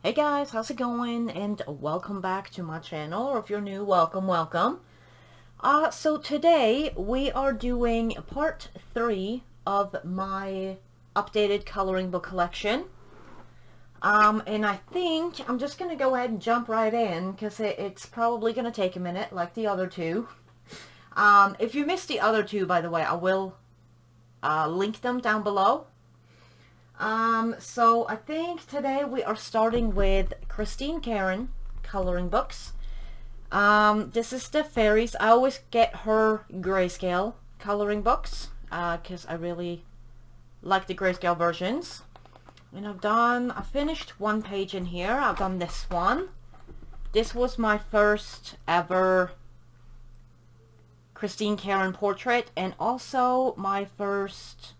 Hey guys, how's it going? And welcome back to my channel, or if you're new, welcome. So today we are doing part 3 of my updated coloring book collection. And I think I'm just gonna go ahead and jump right in because it's probably gonna take a minute like the other two. If you missed the other two, by the way, I will link them down below. So I think today we are starting with Karron coloring books. This is the fairies. I always get her grayscale coloring books because I really like the grayscale versions. And I finished one page in here. I've done this one. This was my first ever Karron portrait, and also my first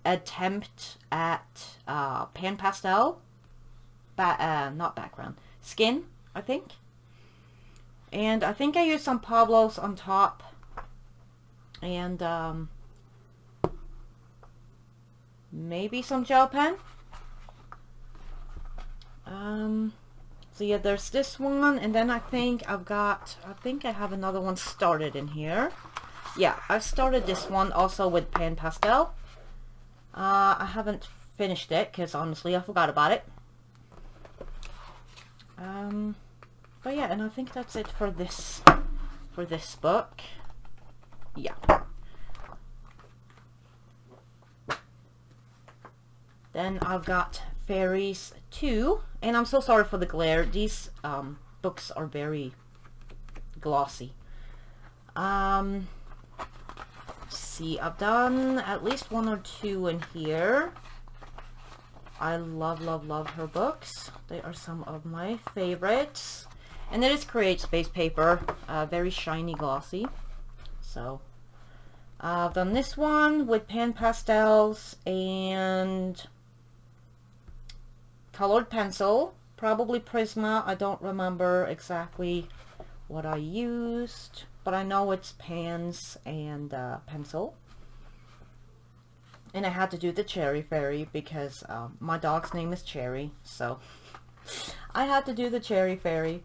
attempt at pan pastel, not background, skin, I think. And I think I used some Pablos on top, and maybe some gel pen. So yeah, there's this one, and then I think I have another one started in here. Yeah, I started this one also with pan pastel. I haven't finished it because honestly I forgot about it. But yeah, and I think that's it for this book. Yeah. Then I've got Fairies 2, and I'm so sorry for the glare. These books are very glossy. See, I've done at least one or two in here. I love her books. They are some of my favorites. And it is Create Space paper, very shiny, glossy. So I've done this one with pan pastels and colored pencil, probably Prisma. I don't remember exactly what I used, but I know it's pans and pencil. And I had to do the Cherry Fairy because my dog's name is Cherry, so I had to do the Cherry Fairy.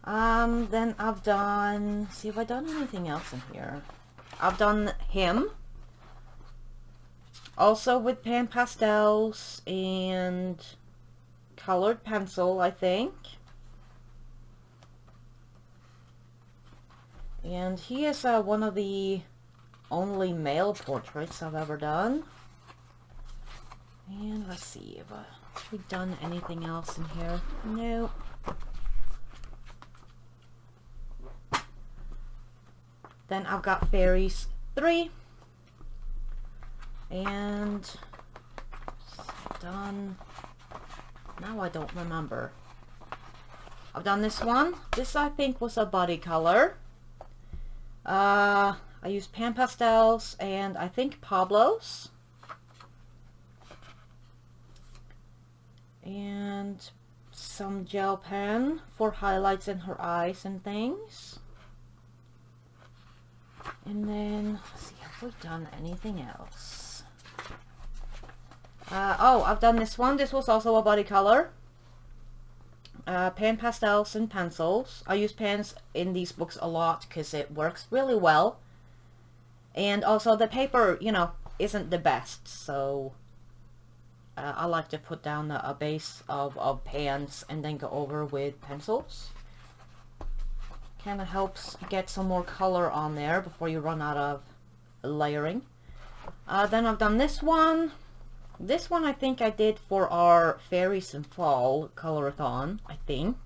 Then I've done, see, have I done anything else in here? I've done him, also with pan pastels and colored pencil, I think. And he is one of the only male portraits I've ever done. And let's see, have we done anything else in here? Nope. Then I've got Fairies 3. And done. Now I don't remember. I've done this one. This I think was a body color. I used pan pastels and I think Pablos. And some gel pen for highlights in her eyes and things. And then, let's see, have we done anything else? Oh, I've done this one. This was also a body color. Pan pastels and pencils. I use pens in these books a lot because it works really well. And also the paper, you know, isn't the best. So I like to put down a base of pans and then go over with pencils. Kind of helps get some more color on there before you run out of layering. Then I've done this one. This one I think I did for our Fairies in Fall colorathon, I think.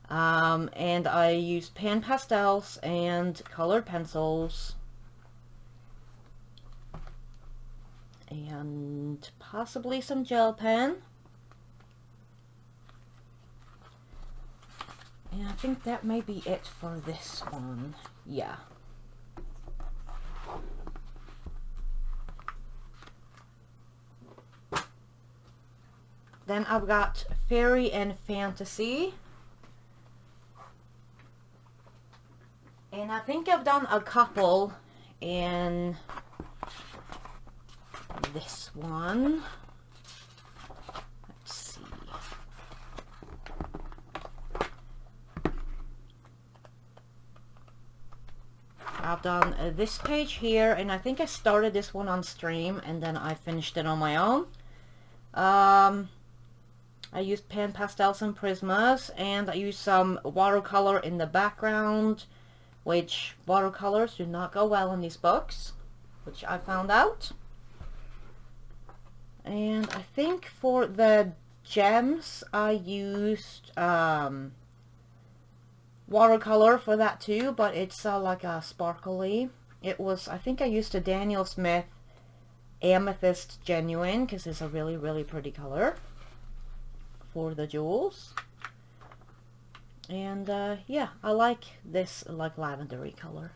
And I used pan pastels and colored pencils. And possibly some gel pen. And I think that may be it for this one. Yeah. Then I've got Fairy and Fantasy. And I think I've done a couple in this one. Let's see. done this page here, and I think I started this one on stream and then I finished it on my own. I used pan pastels and prismas, and I used some watercolor in the background, which watercolors do not go well in these books, which I found out. And I think for the gems I used watercolor for that too, but it's like a sparkly. It was, I think I used a Daniel Smith Amethyst Genuine because it's a really, really pretty color for the jewels. And yeah, I like this like lavendery color,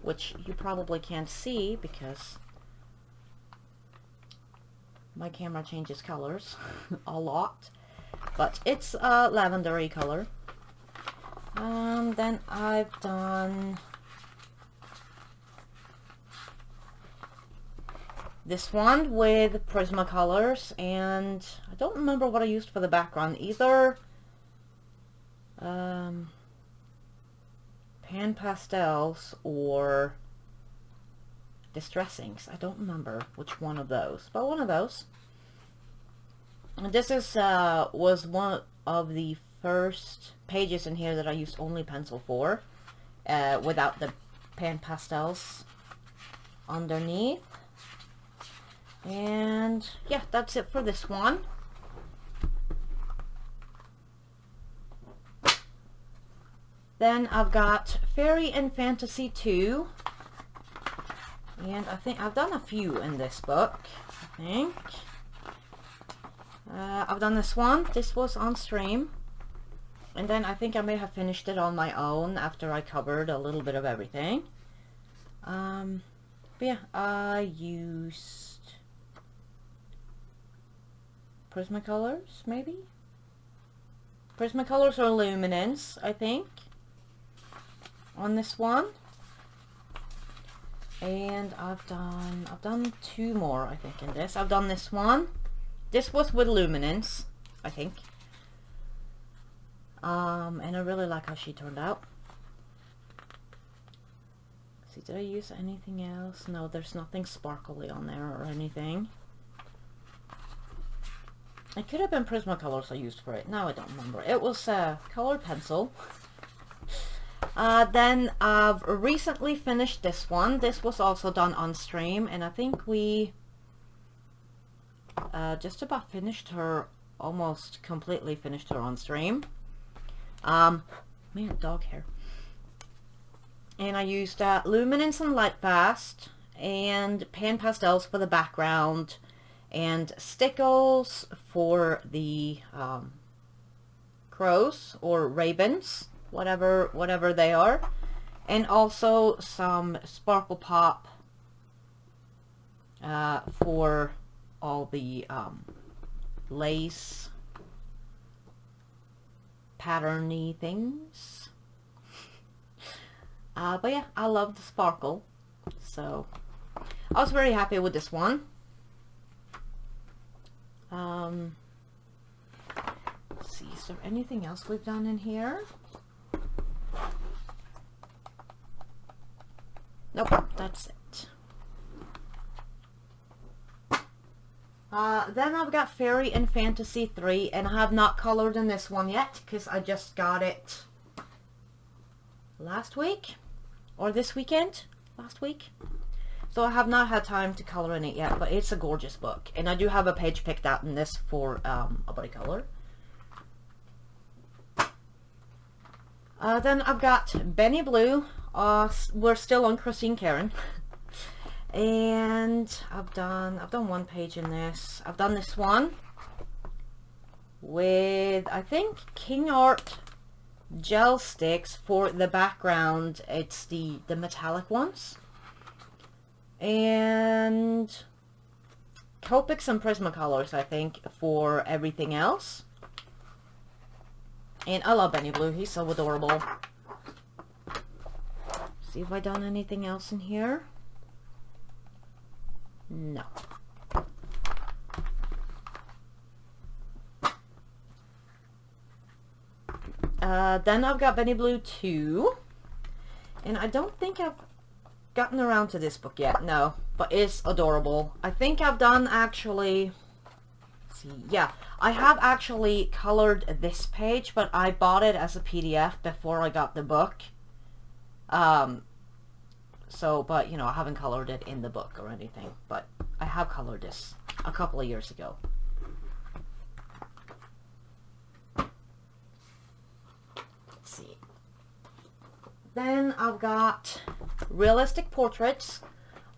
which you probably can't see because my camera changes colors a lot, but it's a lavendery color. Then I've done this one with Prismacolors, and I don't remember what I used for the background either. Pan pastels or distressings. I don't remember which one of those, but one of those. And this is was one of the first pages in here that I used only pencil for, without the pan pastels underneath. And yeah, that's it for this one. Then I've got Fairy and Fantasy 2, and I think I've done a few in this book. I think I've done this one. This was on stream, and then I think I may have finished it on my own after I covered a little bit of everything. But yeah, I used Prismacolors, maybe? Prismacolors or Luminance, I think, on this one. And I've done two more, I think, in this. I've done this one. This was with Luminance, I think. And I really like how she turned out. Let's see, did I use anything else? No, there's nothing sparkly on there or anything. It could have been Prismacolors I used for it. Now I don't remember. It was colored pencil. Then I've recently finished this one. This was also done on stream, and I think we just about finished her, almost completely finished her on stream. Man, dog hair. And I used Luminance and Light Fast, and pan pastels for the background, and stickles for the crows or ravens, whatever they are, and also some Sparkle Pop for all the lace patterny things. But yeah, I love the sparkle, so I was very happy with this one. Let's see, is there anything else we've done in here? Nope, that's it. Then I've got Fairy and Fantasy 3, and I have not colored in this one yet because I just got it last week, or this weekend, last week. So I have not had time to color in it yet, but it's a gorgeous book. And I do have a page picked out in this for a body color. Then I've got Benny Blue. We're still on Christine Karron. And I've done one page in this. I've done this one with, I think, King Art gel sticks for the background. It's the metallic ones. And Copics and Prismacolors, I think, for everything else. And I love Benny Blue. He's so adorable. See if I've done anything else in here. No. Then I've got Benny Blue 2. And I don't think I've gotten around to this book yet, no, but it's adorable. I think I've done actually, let's see, yeah, I have actually colored this page, but I bought it as a PDF before I got the book. So, but you know, I haven't colored it in the book or anything, but I have colored this a couple of years ago. Let's see. Then I've got Realistic Portraits,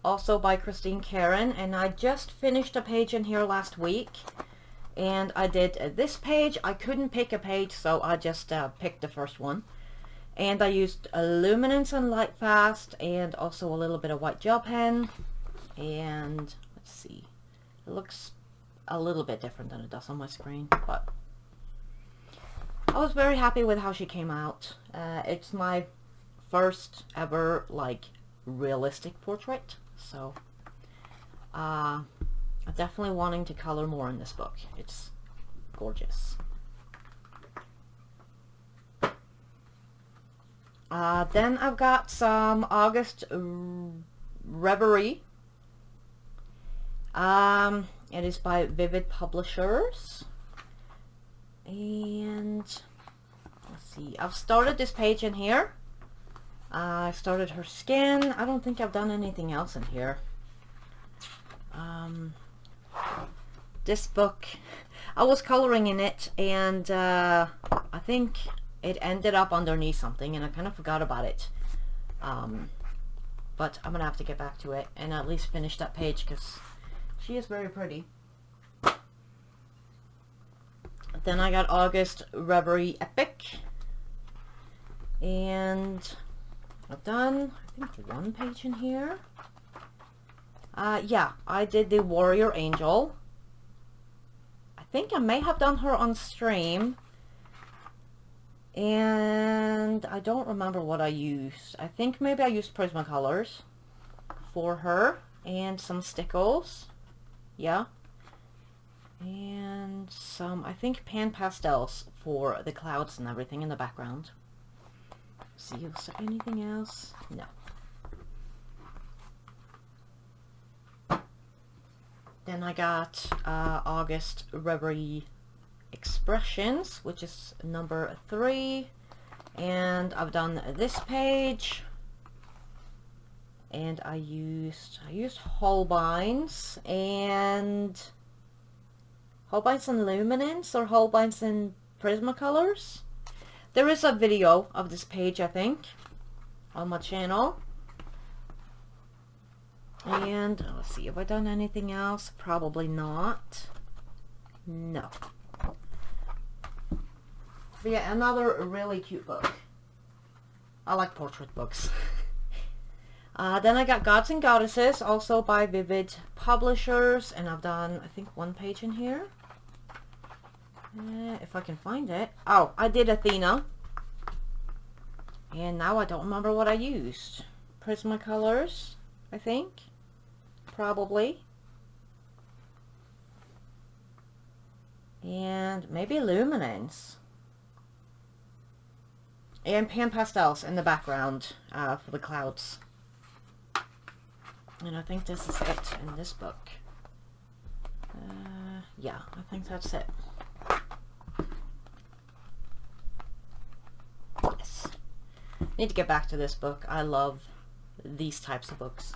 also by Karron, and I just finished a page in here last week, and I did this page. I couldn't pick a page, so I just picked the first one, and I used luminance and light fast, and also a little bit of white gel pen, and let's see, it looks a little bit different than it does on my screen, but I was very happy with how she came out. It's my first ever like realistic portrait, so I'm definitely wanting to color more in this book. It's gorgeous. Then I've got some August Reverie. It is by Vivid Publishers, and let's see, I've started this page in here. I started her skin. I don't think I've done anything else in here. This book, I was coloring in it, and I think it ended up underneath something, and I kind of forgot about it. But I'm gonna have to get back to it and at least finish that page, because she is very pretty. Then I got August Reverie Epic, and I've done, I think, one page in here. Yeah, I did the Warrior Angel. I think I may have done her on stream, and I don't remember what I used. I think maybe I used Prismacolors for her, and some stickles. Yeah. And some, I think, pan pastels for the clouds and everything in the background. Let's see, is there anything else? No. Then I got August Reverie Expressions, which is number 3. And I've done this page. And I used Holbeins and Luminance, or Holbeins and Prismacolors. There is a video of this page, I think, on my channel. And let's see, have I done anything else? Probably not. No. But yeah, another really cute book. I like portrait books. Then I got Gods and Goddesses, also by Vivid Publishers, and I've done, I think, one page in here. If I can find it. Oh, I did Athena. And now I don't remember what I used. Prismacolors, I think. Probably. And maybe Luminance. And pan pastels in the background for the clouds. And I think this is it in this book. Yeah, I think that's it. Yes. Need to get back to this book. I love these types of books.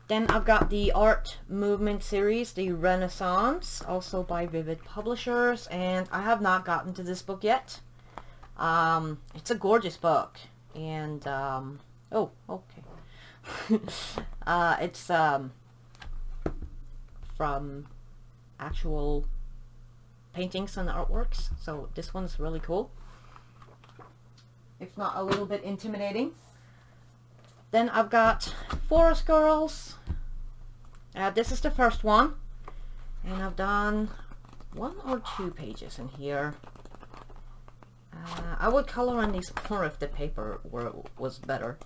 Then I've got the Art Movement series, the Renaissance, also by Vivid Publishers, and I have not gotten to this book yet. It's a gorgeous book, and oh, okay. It's from actual paintings and artworks, so this one's really cool. If not a little bit intimidating. Then I've got Forest Girls. This is the first one, and I've done 1 or 2 pages in here. I would color in these more if the paper was better.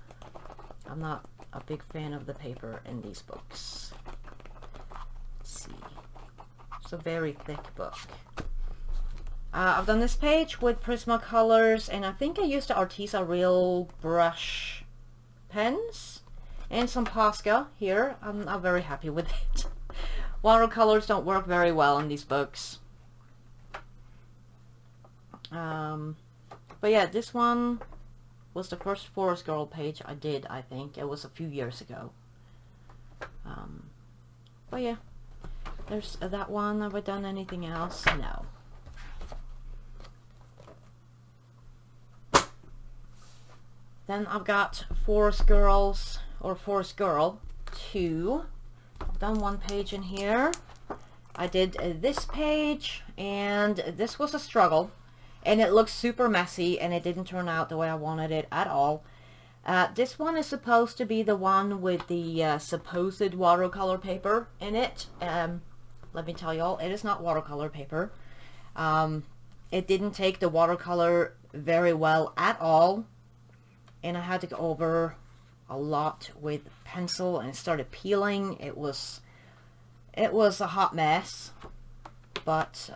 I'm not a big fan of the paper in these books. Let's see. It's a very thick book. I've done this page with Prismacolors, and I think I used the Arteza Real brush pens and some Posca here. I'm not very happy with it. Watercolors don't work very well in these books. But yeah, this one was the first Forest Girl page I did, I think. It was a few years ago. But yeah, there's that one. Have I done anything else? No. Then I've got Forest Girls, or Forest Girl 2. I've done one page in here. I did this page, and this was a struggle. And it looks super messy, and it didn't turn out the way I wanted it at all. This one is supposed to be the one with the supposed watercolor paper in it. Let me tell y'all, it is not watercolor paper. It didn't take the watercolor very well at all. And I had to go over a lot with pencil, and it started peeling. It was a hot mess. But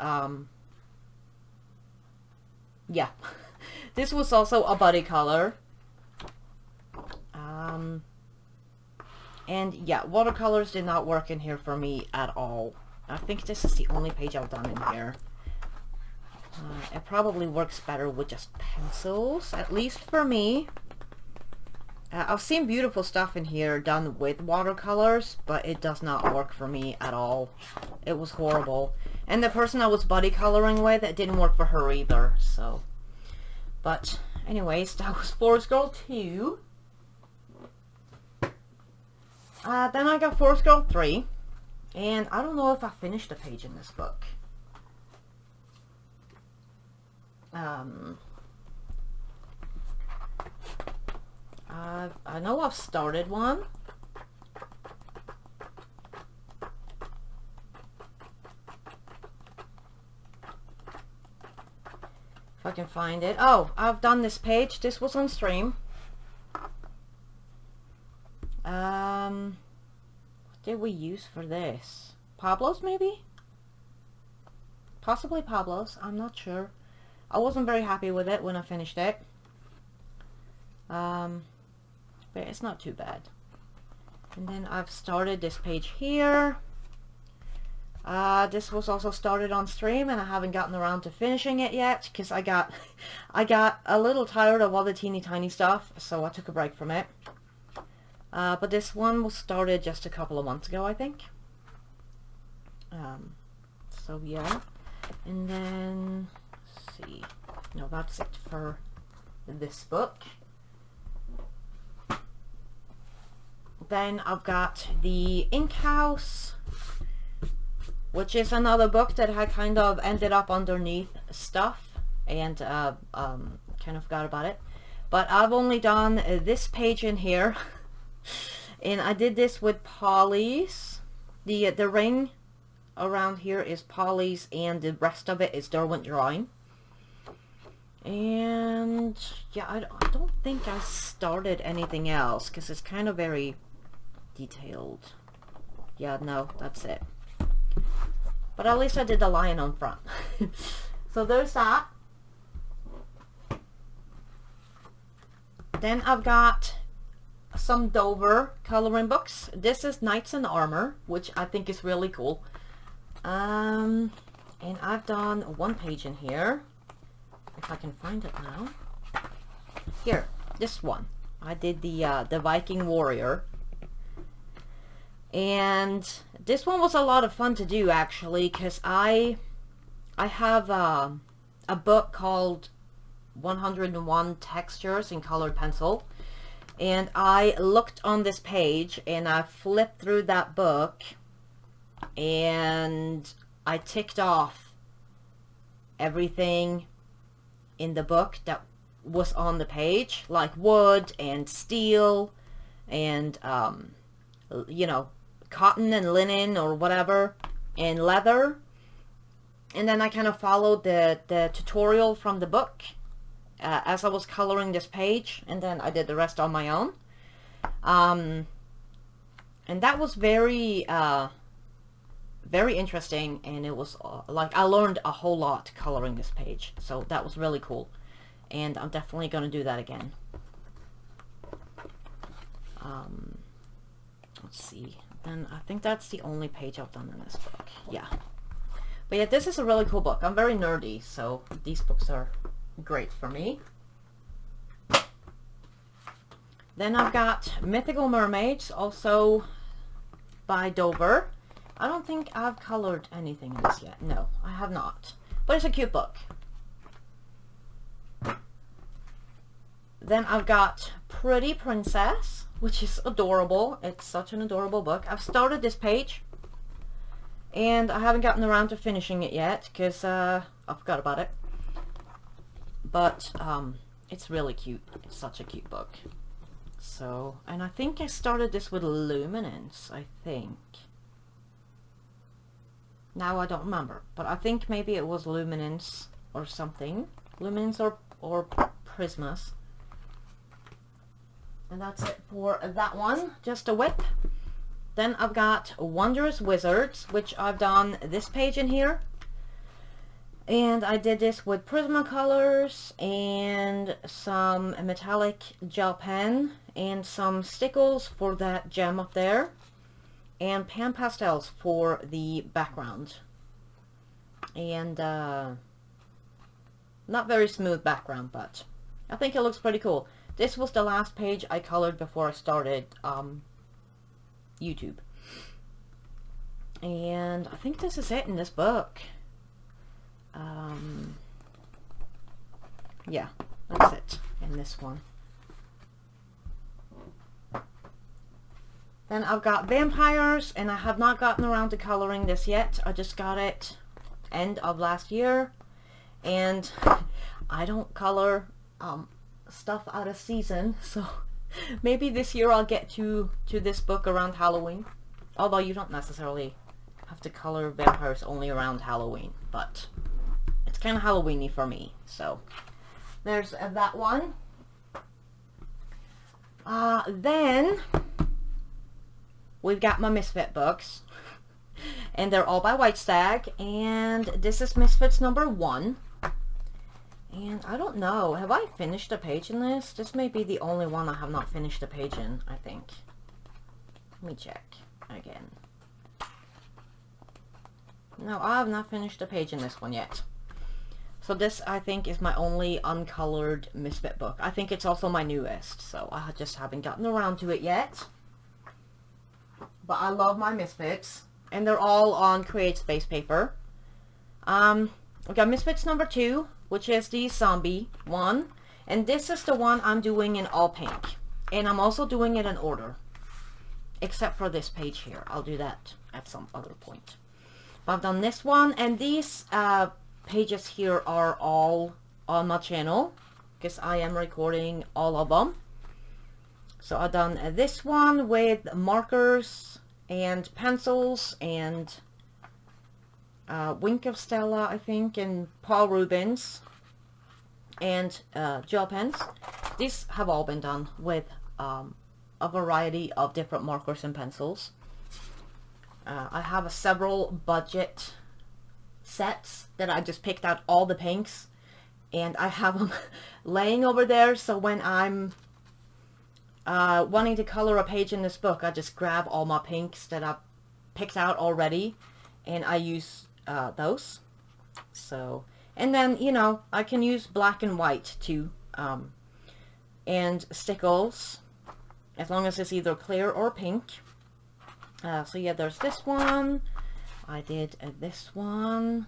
yeah, this was also a buddy color. And yeah, watercolors did not work in here for me at all. I think this is the only page I've done in here. It probably works better with just pencils, at least for me. I've seen beautiful stuff in here done with watercolors, but it does not work for me at all. It was horrible. And the person I was buddy coloring with, it didn't work for her either, so. But anyways, that was Forest Girl 2. Then I got Forest Girl 3. And I don't know if I finished a page in this book. I know I've started one. If I can find it. Oh, I've done this page. This was on stream. What did we use for this? Pablo's, maybe? Possibly Pablo's. I'm not sure. I wasn't very happy with it when I finished it. But it's not too bad. And then I've started this page here. This was also started on stream, and I haven't gotten around to finishing it yet because I got a little tired of all the teeny tiny stuff, so I took a break from it. But this one was started just a couple of months ago, I think. So yeah. And then, let's see. No, that's it for this book. Then I've got the Ink House, which is another book that I kind of ended up underneath stuff and kind of forgot about it. But I've only done this page in here, and I did this with Polly's. The ring around here is Polly's, and the rest of it is Derwent Drawing. And yeah, I don't think I started anything else because it's kind of very detailed. Yeah, no, that's it. But at least I did the lion on front. So there's that. Then I've got some Dover coloring books. This is Knights in Armor, which I think is really cool. And I've done one page in here. If I can find it now. Here, this one. I did the Viking Warrior. And this one was a lot of fun to do, actually, because I have a book called 101 Textures in Colored Pencil, and I looked on this page and I flipped through that book and I ticked off everything in the book that was on the page, like wood and steel and you know, cotton and linen or whatever, and leather. And then I kind of followed the tutorial from the book as I was coloring this page, and then I did the rest on my own. And that was very very interesting, and it was like I learned a whole lot coloring this page, so that was really cool, and I'm definitely going to do that again. Let's see, and I think that's the only page I've done in this book. Yeah, but yeah, this is a really cool book. I'm very nerdy, so these books are great for me. Then I've got Mythical Mermaids, also by Dover. I don't think I've colored anything in this yet. No, I have not. But it's a cute book. Then I've got Pretty Princess, which is adorable. It's such an adorable book. I've started this page, and I haven't gotten around to finishing it yet, because I forgot about it. But it's really cute. It's such a cute book. So, and I think I started this with Luminance, I think. Now I don't remember, but I think maybe it was Luminance or something. Luminance or Prismas. And that's it for that one. Just a whip. Then I've got Wondrous Wizards, which I've done this page in here. And I did this with Prismacolors and some metallic gel pen and some stickles for that gem up there. And pan pastels for the background. And not very smooth background, but I think it looks pretty cool. This was the last page I colored before I started YouTube. And I think this is it in this book. Yeah, that's it in this one. Then I've got Vampires, and I have not gotten around to coloring this yet. I just got it end of last year, and I don't color stuff out of season, so maybe this year I'll get to this book around Halloween. Although you don't necessarily have to color vampires only around Halloween, but it's kind of Halloween-y for me. So there's that one. Then we've got my Misfit books, and they're all by White Stag, and this is Misfits number 1. And I don't know, have I finished a page in this? This may be the only one I have not finished a page in, I think. Let me check again. No, I have not finished a page in this one yet. So this, I think, is my only uncolored Misfit book. I think it's also my newest, so I just haven't gotten around to it yet. But I love my Misfits, and they're all on Create Space paper. We've got Misfits number 2, which is the zombie one, and this is the one I'm doing in all pink, and I'm also doing it in order, except for this page here. I'll do that at some other point. But I've done this one, and these pages here are all on my channel, because I am recording all of them. So I've done this one with markers and pencils and Wink of Stella, I think, and Paul Rubens and gel pens. These have all been done with a variety of different markers and pencils. I have several budget sets that I just picked out all the pinks, and I have them laying over there, so when I'm wanting to color a page in this book, I just grab all my pinks that I've picked out already, and I use those. So, and then, you know, I can use black and white too, and stickles, as long as it's either clear or pink. So yeah, there's this one. I did this one.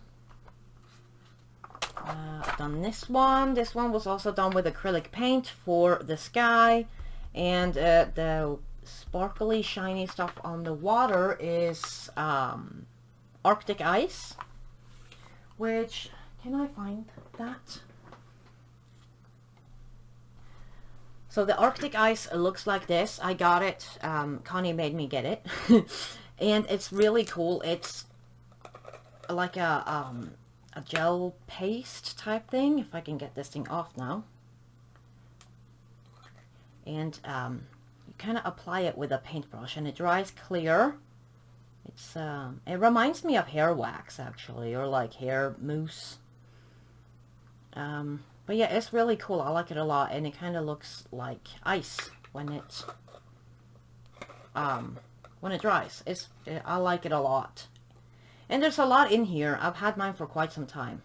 I've done this one. This one was also done with acrylic paint for the sky, and the sparkly shiny stuff on the water is Arctic ice, which, can I find that? So the Arctic ice looks like this. I got it, Connie made me get it, and it's really cool. It's like a gel paste type thing, if I can get this thing off now. And you kind of apply it with a paintbrush, and it dries clear. It's it reminds me of hair wax actually, or like hair mousse. But yeah, it's really cool. I like it a lot, and it kind of looks like ice when it dries. I like it a lot. And there's a lot in here. I've had mine for quite some time.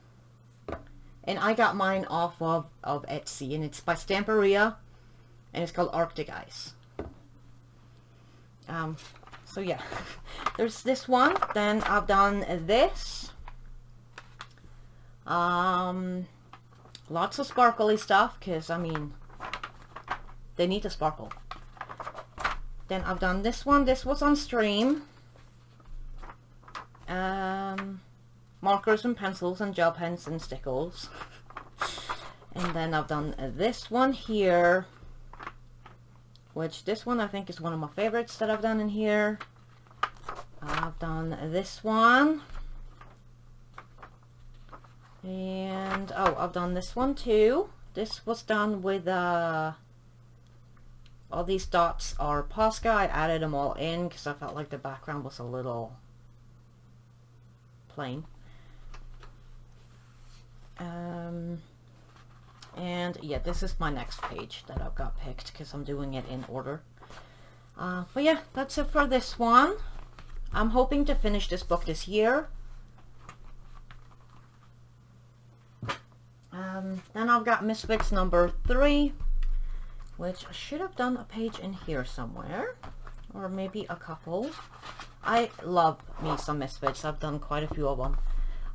And I got mine off of Etsy, and it's by Stamperia, and it's called Arctic Ice. So yeah, there's this one. Then I've done this. Lots of sparkly stuff, because, I mean, they need to sparkle. Then I've done this one. This was on stream. Markers and pencils and gel pens and stickles. And then I've done this one here, which this one I think is one of my favorites that I've done in here. I've done this one. And, oh, I've done this one too. This was done with, all these dots are Posca. I added them all in because I felt like the background was a little plain. And yeah, this is my next page that I've got picked because I'm doing it in order. But yeah, that's it for this one. I'm hoping to finish this book this year. Then I've got Misfits number 3, which I should have done a page in here somewhere, or maybe a couple. I love me some Misfits. I've done quite a few of them.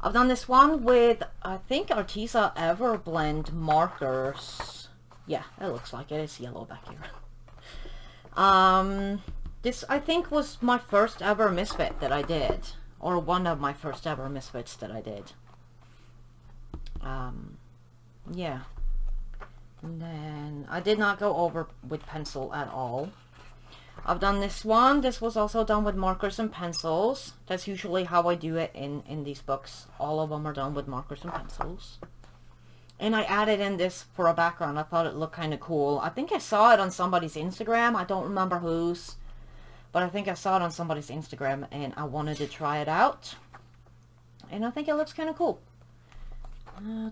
I've done this one with, I think, Arteza Everblend markers. Yeah, it looks like it. It's yellow back here. This, I think, was my first ever Misfit that I did, or one of my first ever Misfits that I did. Yeah. And then I did not go over with pencil at all. I've done this one. This was also done with markers and pencils. That's usually how I do it in these books. All of them are done with markers and pencils. And I added in this for a background. I thought it looked kind of cool. I think I saw it on somebody's Instagram. I don't remember whose, but I think I saw it on somebody's Instagram and I wanted to try it out. And I think it looks kind of cool.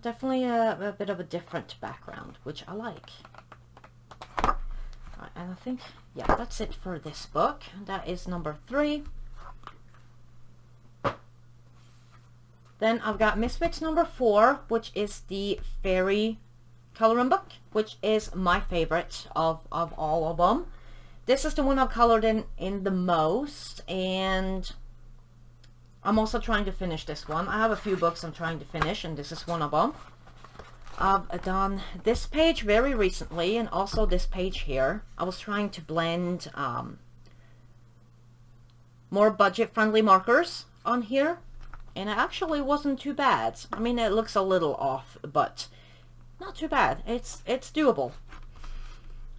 Definitely a bit of a different background, which I like. Right, and I think, yeah, that's it for this book. That is number 3. Then I've got Misfits number 4, which is the fairy coloring book, which is my favorite of all of them. This is the one I've colored in the most, and I'm also trying to finish this one. I have a few books I'm trying to finish, and this is one of them. I've done this page very recently, and also this page here. I was trying to blend more budget-friendly markers on here, and it actually wasn't too bad. I mean, it looks a little off, but not too bad. It's doable.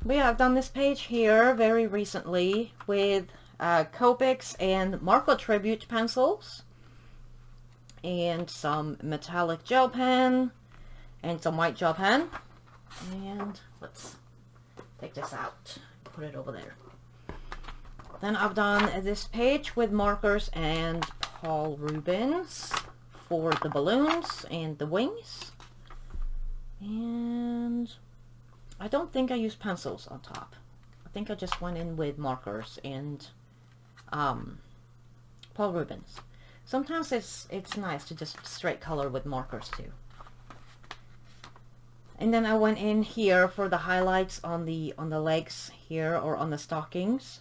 But yeah, I've done this page here very recently with Copics and Marco Tribute pencils, and some metallic gel pen, and some white gel pen. And let's take this out, put it over there. Then I've done this page with markers and Paul Rubens for the balloons and the wings. And I don't think I used pencils on top. I think I just went in with markers and Paul Rubens. Sometimes it's nice to just straight color with markers too. And then I went in here for the highlights on the legs here, or on the stockings.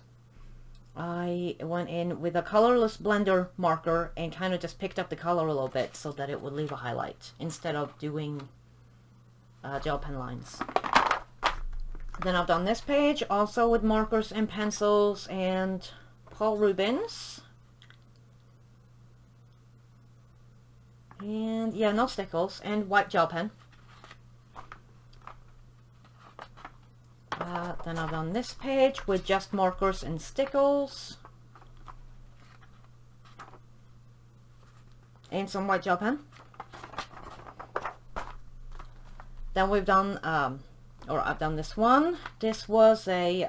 I went in with a colorless blender marker and kind of just picked up the color a little bit so that it would leave a highlight instead of doing gel pen lines. Then I've done this page also with markers and pencils and Paul Rubens. And yeah, no stickles, and white gel pen. Then I've done this page with just markers and stickles. And some white gel pen. Then we've done, or I've done this one. This was a,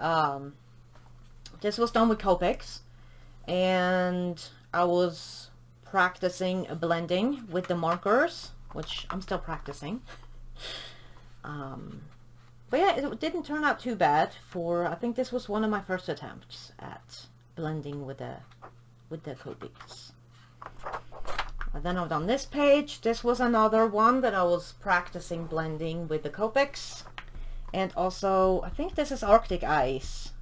this was done with Copics. And I was practicing blending with the markers, which I'm still practicing. But yeah, it didn't turn out too bad for, I think this was one of my first attempts at blending with the Copics. And then I've done this page. This was another one that I was practicing blending with the Copics. And also, I think this is Arctic Ice.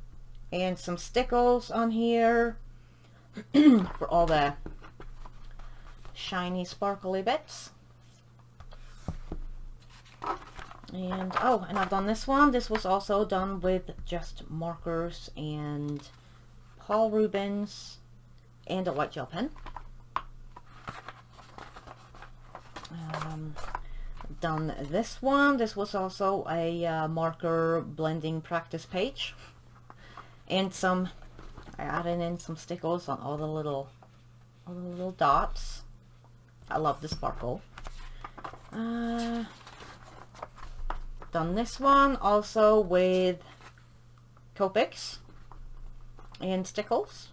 And some stickles on here for all the shiny sparkly bits. And oh, and I've done this one. This was also done with just markers and Paul Rubens and a white gel pen. Done this one. This was also a marker blending practice page, and I added in some stickles on all the little dots. I love the sparkle. Done this one also with Copics and stickles.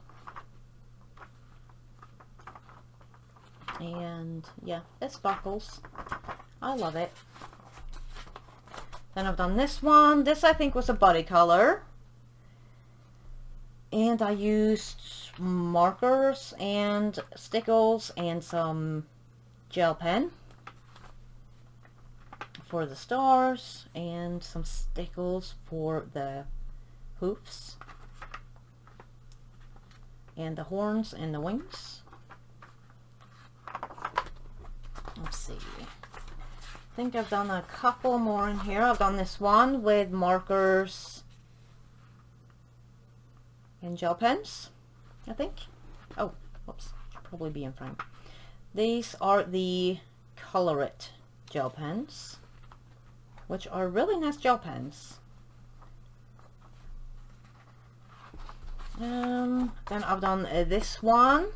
And yeah, it sparkles. I love it. Then I've done this one. This I think was a body color. And I used markers and stickles and some gel pen for the stars and some stickles for the hoofs and the horns and the wings. Let's see. I think I've done a couple more in here. I've done this one with markers and gel pens, I think. Oh, whoops, should probably be in frame. These are the Color It gel pens, which are really nice gel pens. Then I've done this one.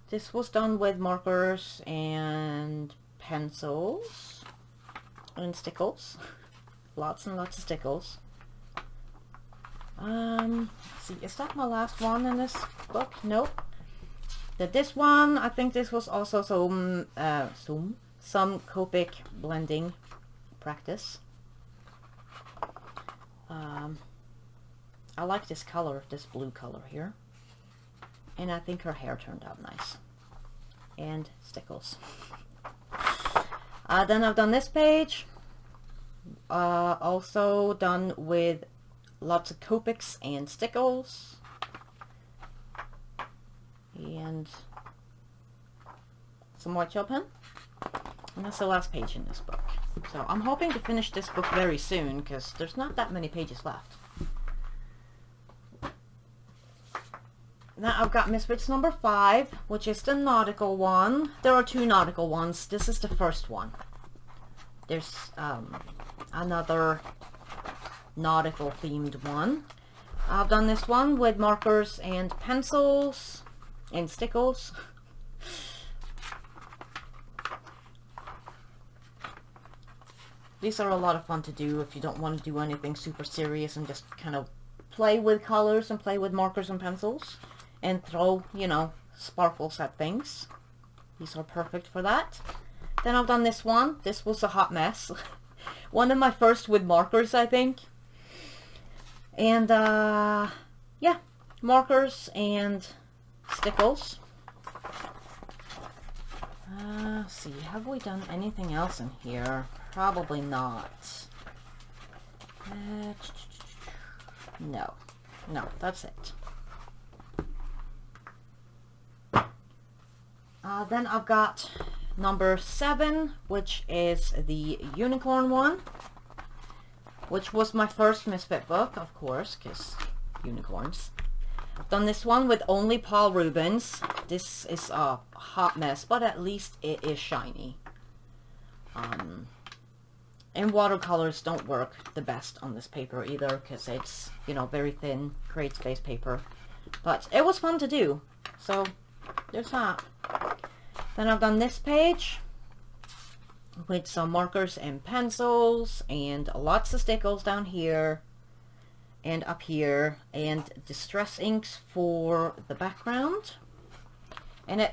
This was done with markers and pencils and stickles. Lots and lots of stickles. Let's see, is that my last one in this book? Nope. This one, I think this was also some Copic blending practice. I like this color, this blue color here. And I think her hair turned out nice. And stickles. Then I've done this page. Also done with lots of Copics and stickles. And some white gel pen. And that's the last page in this book. So I'm hoping to finish this book very soon because there's not that many pages left. Now I've got Misfits number 5, which is the nautical one. There are 2 nautical ones. This is the first one. There's another nautical themed one. I've done this one with markers and pencils and stickles. These are a lot of fun to do if you don't want to do anything super serious and just kind of play with colors and play with markers and pencils and throw, you know, sparkles at things. These are perfect for that. Then I've done this one. This was a hot mess. One of my first with markers, I think. And yeah, markers and stickles. Let's see, have we done anything else in here? Probably not. No, that's it. Then I've got number 7, which is the unicorn one, which was my first Misfit book, of course, because unicorns. I've done this one with only Paul Rubens. This is a hot mess, but at least it is shiny. And watercolors don't work the best on this paper either, because it's, you know, very thin, create space paper. But it was fun to do, so there's that. Then I've done this page with some markers and pencils and lots of stickles down here and up here and distress inks for the background. And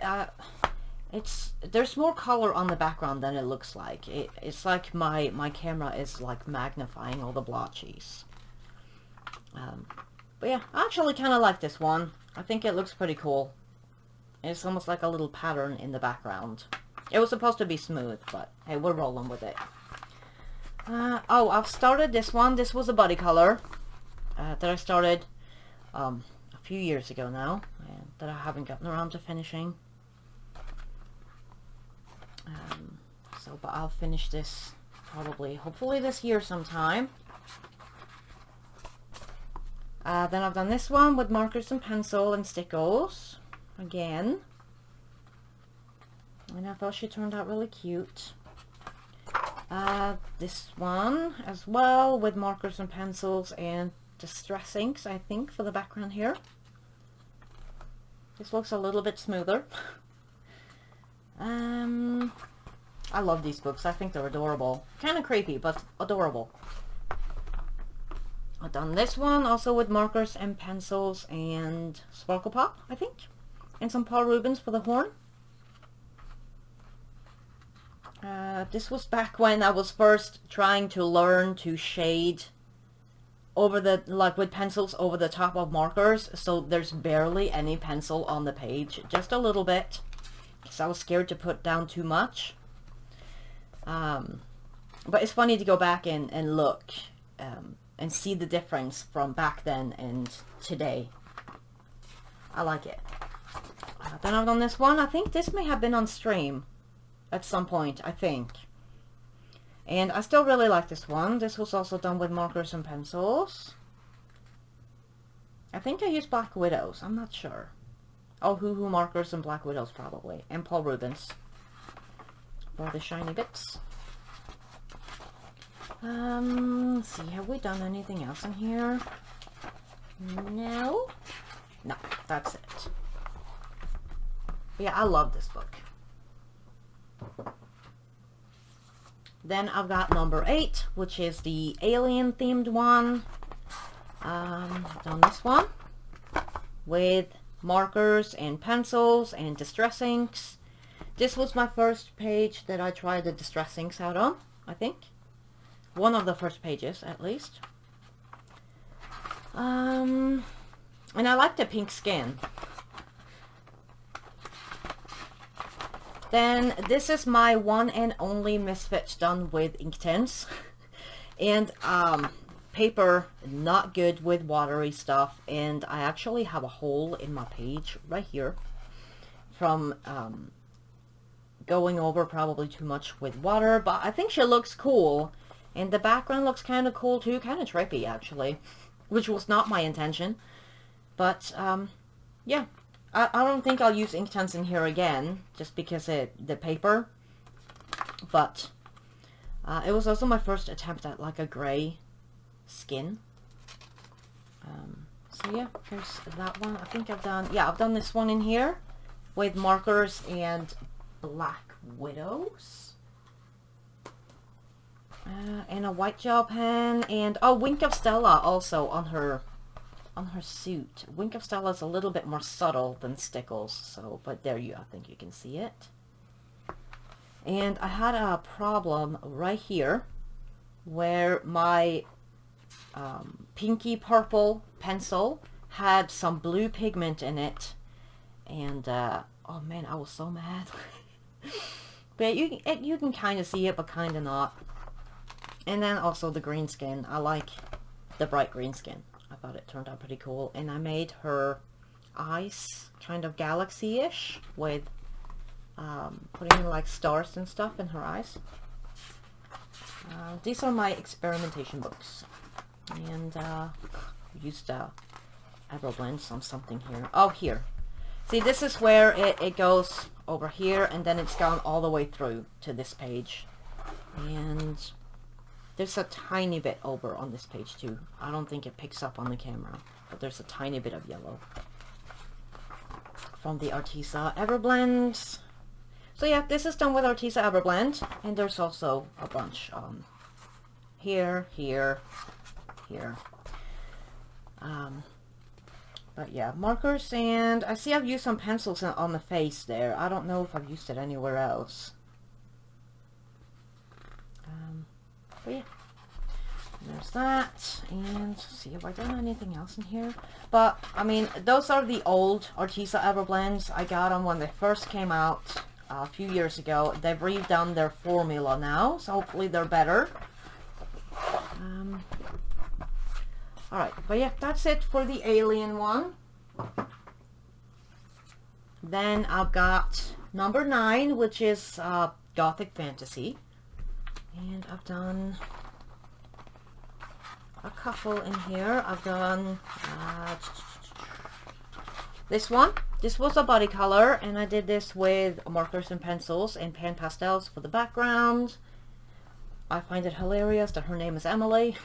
there's more color on the background than it looks like. It's like my camera is like magnifying all the blotches. But yeah, I actually kind of like this one. I think it looks pretty cool. It's almost like a little pattern in the background. It was supposed to be smooth, but hey, we're rolling with it. Oh, I've started this one. This was a body color that I started a few years ago now, and that I haven't gotten around to finishing. But I'll finish this probably, hopefully this year sometime. Then I've done this one with markers and pencil and stickles again, and I thought she turned out really cute. This one as well with markers and pencils and distress inks, I think, for the background here. This looks a little bit smoother. I love these books. I think they're adorable. Kind of creepy, but adorable. I've done this one also with markers and pencils and Sparkle Pop, I think. And some Paul Rubens for the horn. This was back when I was first trying to learn to shade over the, like with pencils over the top of markers. So there's barely any pencil on the page. Just a little bit. Because I was scared to put down too much. But it's funny to go back and look and see the difference from back then and today. I like it. Then I've done this one. I think this may have been on stream at some point, I think. And I still really like this one. This was also done with markers and pencils. I think I used Black Widows. I'm not sure. Oh, Hoo markers and Black Widows probably. And Paul Rubens for the shiny bits. Let's see, have we done anything else in here? No? No, that's it. But yeah, I love this book. Then I've got number 8, which is the alien themed one. I've done this one with markers and pencils and distress inks. This was my first page that I tried the distress inks out on, I think. One of the first pages, at least. And I like the pink skin. Then this is my one and only Misfits done with Inktense. And paper, not good with watery stuff. And I actually have a hole in my page right here from going over probably too much with water. But I think she looks cool. And the background looks kind of cool too. Kind of trippy actually. Which was not my intention. But yeah. I don't think I'll use Inktense in here again, just because the paper, but it was also my first attempt at like a grey skin. So yeah, there's that one. I think I've done this one in here with markers and Black Widows. And a white gel pen, and oh, Wink of Stella also on her suit. Wink of Stella is a little bit more subtle than Stickles, so, but there I think you can see it. And I had a problem right here where my pinky purple pencil had some blue pigment in it, and oh man, I was so mad. But you can kind of see it, but kind of not. And then also the green skin. I like the bright green skin. I thought it turned out pretty cool. And I made her eyes kind of galaxy-ish with putting in like stars and stuff in her eyes. These are my experimentation books. And used Everblends on something here. Oh, here. See, this is where it goes over here, and then it's gone all the way through to this page. And there's a tiny bit over on this page too. I don't think it picks up on the camera, but there's a tiny bit of yellow from the Arteza Everblend. So yeah, this is done with Arteza Everblend, and there's also a bunch here. But But yeah, markers, and I see I've used some pencils on the face there. I don't know if I've used it anywhere else. But yeah, there's that. And see if I done anything else in here. But I mean, those are the old Arteza Everblends. I got them when they first came out a few years ago. They've redone their formula now, so hopefully they're better. Alright, but yeah, that's it for the Alien one. Then I've got number 9, which is Gothic Fantasy. And I've done a couple in here. I've done this one. This was a body color, and I did this with markers and pencils and pan pastels for the background. I find it hilarious that her name is Emily.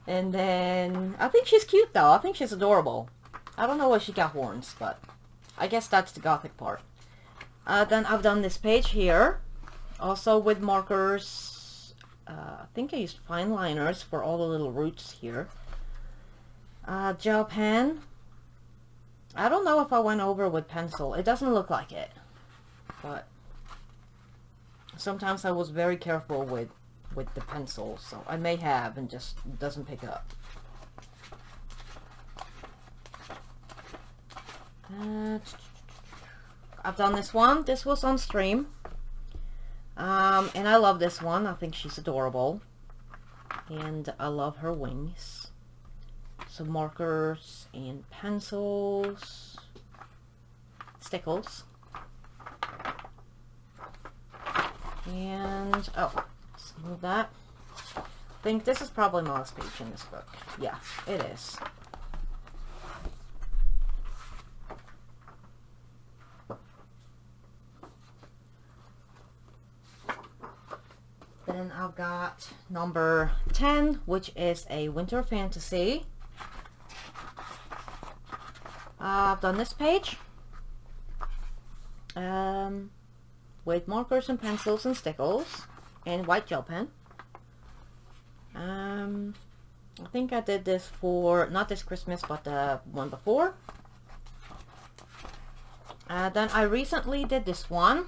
And then I think she's cute though. I think she's adorable. I don't know why she got horns, but I guess that's the Gothic part. Then I've done this page here, also with markers. I think I used fine liners for all the little roots here. Gel pen. I don't know if I went over with pencil. It doesn't look like it, but sometimes I was very careful with the pencil, so I may have and just doesn't pick up. I've done this one. This was on stream. And I love this one. I think she's adorable. And I love her wings. Some markers and pencils. Stickles. And, oh, let's move that. I think this is probably my last page in this book. Yeah, it is. Then I've got number 10, which is a winter fantasy. I've done this page with markers and pencils and stickles and white gel pen. I think I did this for, not this Christmas, but the one before. Then I recently did this one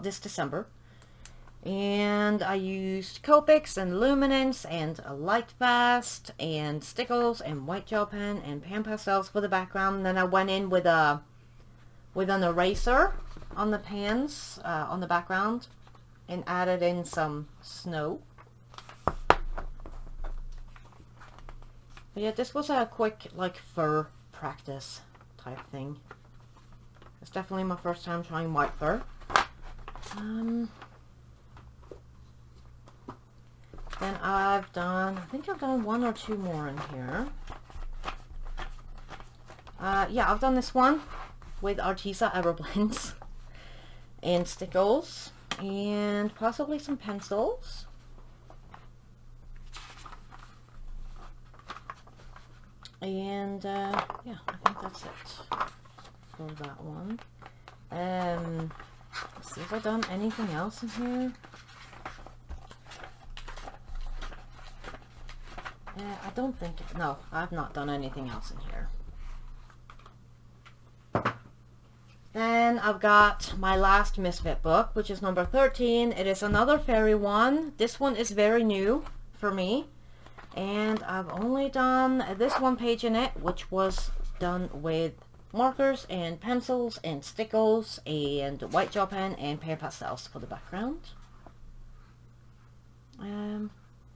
this December, and I used Copics and Luminance and a Light Fast and Stickles and white gel pen and pan pastels for the background. And then I went in with an eraser on the pans on the background and added in some snow. But yeah, this was a quick like fur practice type thing. It's definitely my first time trying white fur. Then I think I've done one or two more in here. Yeah, I've done this one with Arteza Everblends and stickles and possibly some pencils. And yeah, I think that's it for that one. Let's see if I've done anything else in here. I don't think, no, I've not done anything else in here. Then I've got my last Misfit book, which is number 13. It is another fairy one. This one is very new for me. And I've only done this one page in it, which was done with markers and pencils and stickles and white gel pen and pan pastels for the background.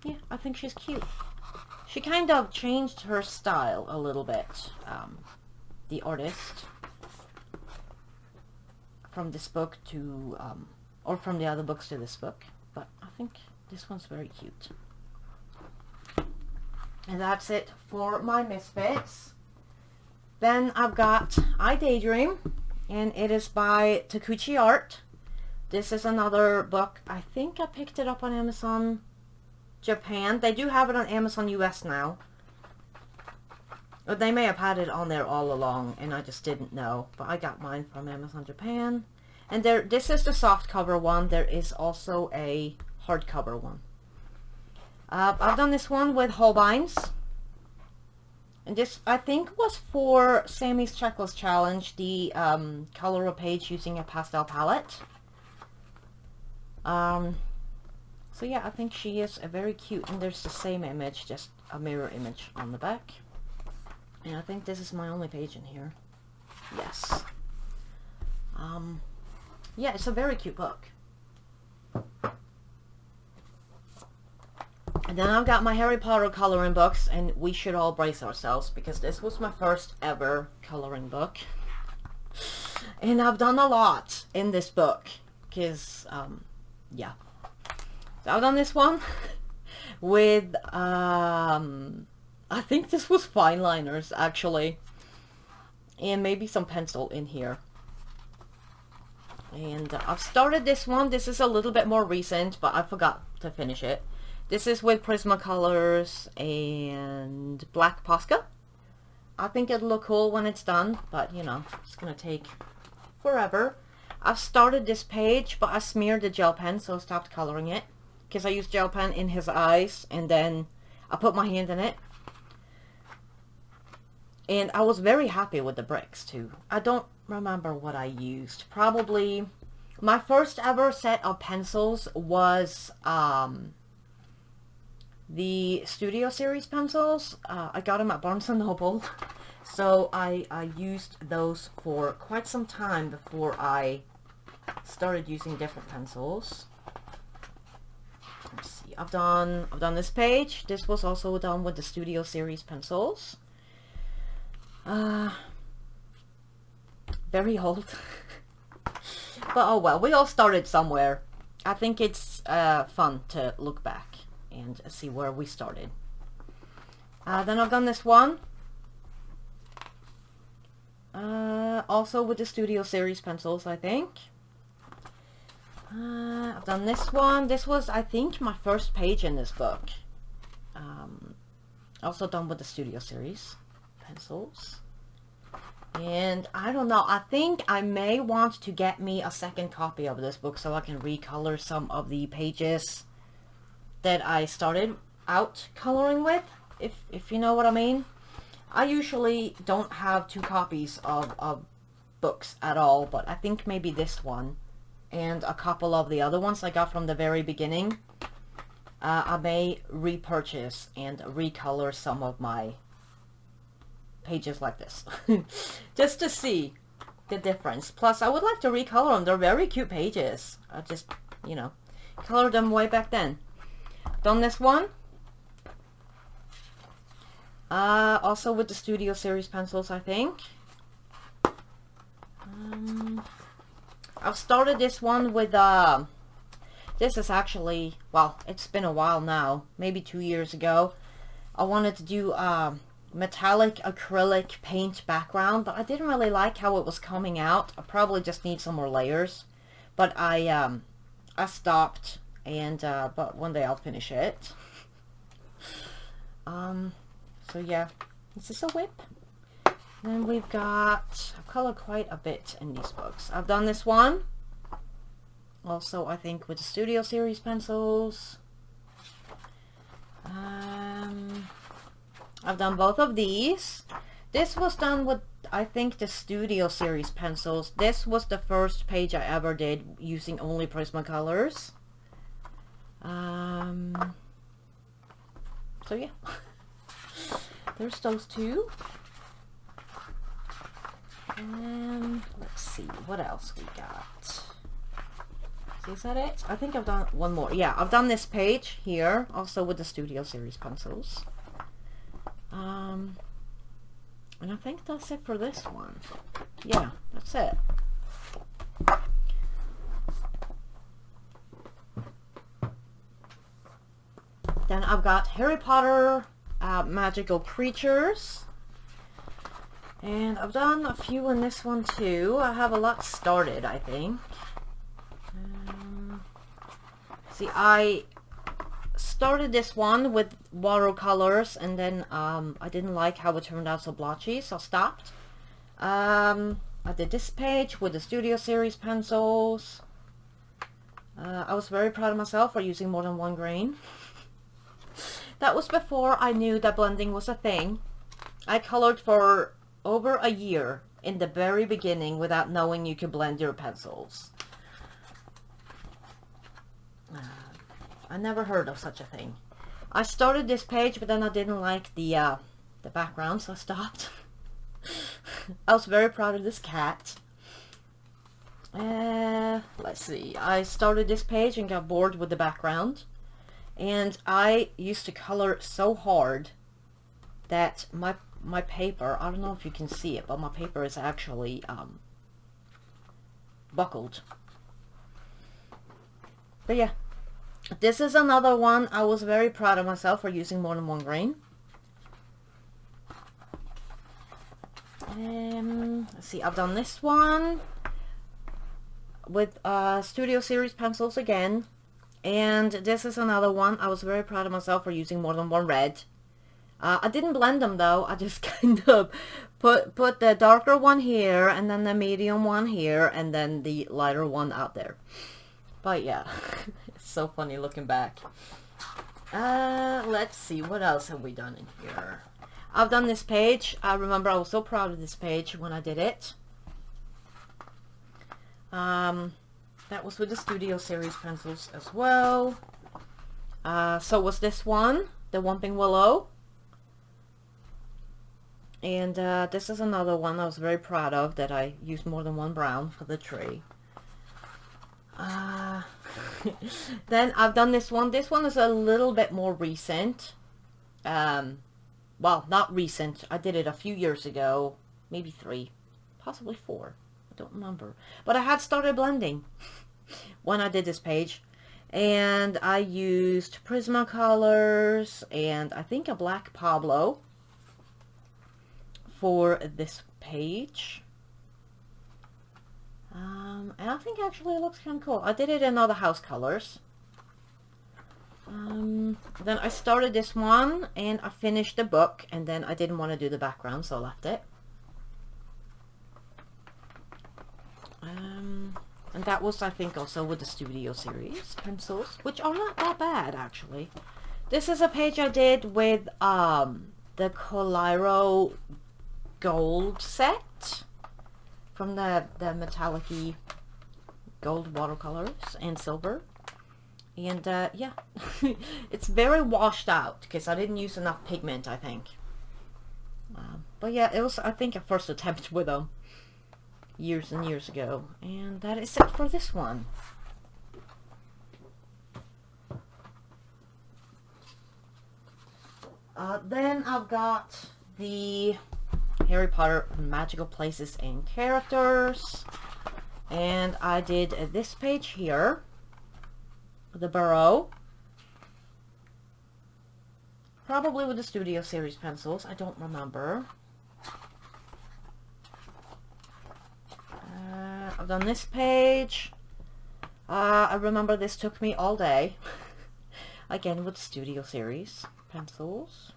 Yeah, I think she's cute. She kind of changed her style a little bit, the artist, from this book to, or from the other books to this book, but I think this one's very cute. And that's it for my Misfits. Then I've got I Daydream, and it is by Takuchi Art. This is another book. I think I picked it up on Amazon Japan. They do have it on Amazon US now. Or they may have had it on there all along and I just didn't know. But I got mine from Amazon Japan. And this is the soft cover one. There is also a hardcover one. I've done this one with Holbein's. And this, I think, was for Sammy's Checklist Challenge, the color a page using a pastel palette. So yeah, I think she is a very cute, and there's the same image, just a mirror image on the back. And I think this is my only page in here. Yes. Yeah, it's a very cute book. And then I've got my Harry Potter coloring books, and we should all brace ourselves because this was my first ever coloring book. And I've done a lot in this book because, yeah. So I've done this one with, I think this was fine liners actually, and maybe some pencil in here. And I've started this one. This is a little bit more recent, but I forgot to finish it. This is with Prismacolors and Black Posca. I think it'll look cool when it's done, but you know, it's gonna take forever. I've started this page, but I smeared the gel pen, so I stopped coloring it. Because I used gel pen in his eyes, and then I put my hand in it. And I was very happy with the bricks too. I don't remember what I used. Probably, my first ever set of pencils was the Studio Series pencils. I got them at Barnes & Noble. So I used those for quite some time before I started using different pencils. Let's see. I've done this page. This was also done with the Studio Series pencils. Very old. But oh well, we all started somewhere. I think it's fun to look back and see where we started. Then I've done this one. Also with the Studio Series pencils, I think. I've done this one. This was, I think, my first page in this book. Also done with the Studio Series pencils. And I don't know, I think I may want to get me a second copy of this book so I can recolor some of the pages that I started out coloring with, if you know what I mean. I usually don't have two copies of books at all, but I think maybe this one and a couple of the other ones I got from the very beginning, I may repurchase and recolor some of my pages like this just to see the difference. Plus I would like to recolor them. They're very cute pages. I just, you know, colored them way back then. Done this one also with the Studio Series pencils, I think. I've started this one with this is actually, well, it's been a while now, maybe 2 years ago. I wanted to do metallic acrylic paint background, but I didn't really like how it was coming out. I probably just need some more layers, but I stopped, and but one day I'll finish it. So yeah, this is a whip. Then we've got, I've colored quite a bit in these books. I've done this one also, I think, with the Studio Series pencils. I've done both of these. This was done with, I think, the Studio Series pencils. This was the first page I ever did using only Prismacolors. So yeah, there's those two. And let's see, what else we got. So is that it? I think I've done one more. Yeah, I've done this page here, also with the Studio Series pencils. And I think that's it for this one. Yeah, that's it. Then I've got Harry Potter Magical Creatures. And I've done a few in this one too. I have a lot started, I think. See, I started this one with watercolors, and then I didn't like how it turned out so blotchy, so I stopped. I did this page with the Studio Series pencils. I was very proud of myself for using more than one grain. That was before I knew that blending was a thing. I colored for over a year in the very beginning without knowing you could blend your pencils. I never heard of such a thing. I started this page, but then I didn't like the background, so I stopped. I was very proud of this cat. Let's see. I started this page and got bored with the background. And I used to color so hard that my paper, I don't know if you can see it, but my paper is actually buckled. But yeah, this is another one. I was very proud of myself for using more than one grain. Let's see, I've done this one with Studio Series pencils again. And this is another one. I was very proud of myself for using more than one red. I didn't blend them though. I just kind of put the darker one here, and then the medium one here, and then the lighter one out there. But yeah, it's so funny looking back. Let's see, what else have we done in here? I've done this page. I remember I was so proud of this page when I did it. That was with the Studio Series pencils as well. So was this one, the Whomping Willow. And this is another one I was very proud of, that I used more than one brown for the tree. Then I've done this one. This one is a little bit more recent. Well, not recent. I did it a few years ago. Maybe 3, possibly 4. I don't remember. But I had started blending when I did this page. And I used Prismacolors and I think a black Pablo for this page. And I think actually it looks kind of cool. I did it in other house colors. Then I started this one and I finished the book, and then I didn't want to do the background, so I left it. And that was, I think, also with the Studio Series pencils, which are not that bad actually. This is a page I did with the Coliro gold set from the metallic-y gold watercolors and silver. And yeah, it's very washed out because I didn't use enough pigment, I think. But yeah, it was, I think, a first attempt with them years and years ago. And that is it for this one. Then I've got the Harry Potter Magical Places and Characters. And I did this page here. The Burrow. Probably with the Studio Series pencils. I don't remember. I've done this page. I remember this took me all day. Again with Studio Series pencils.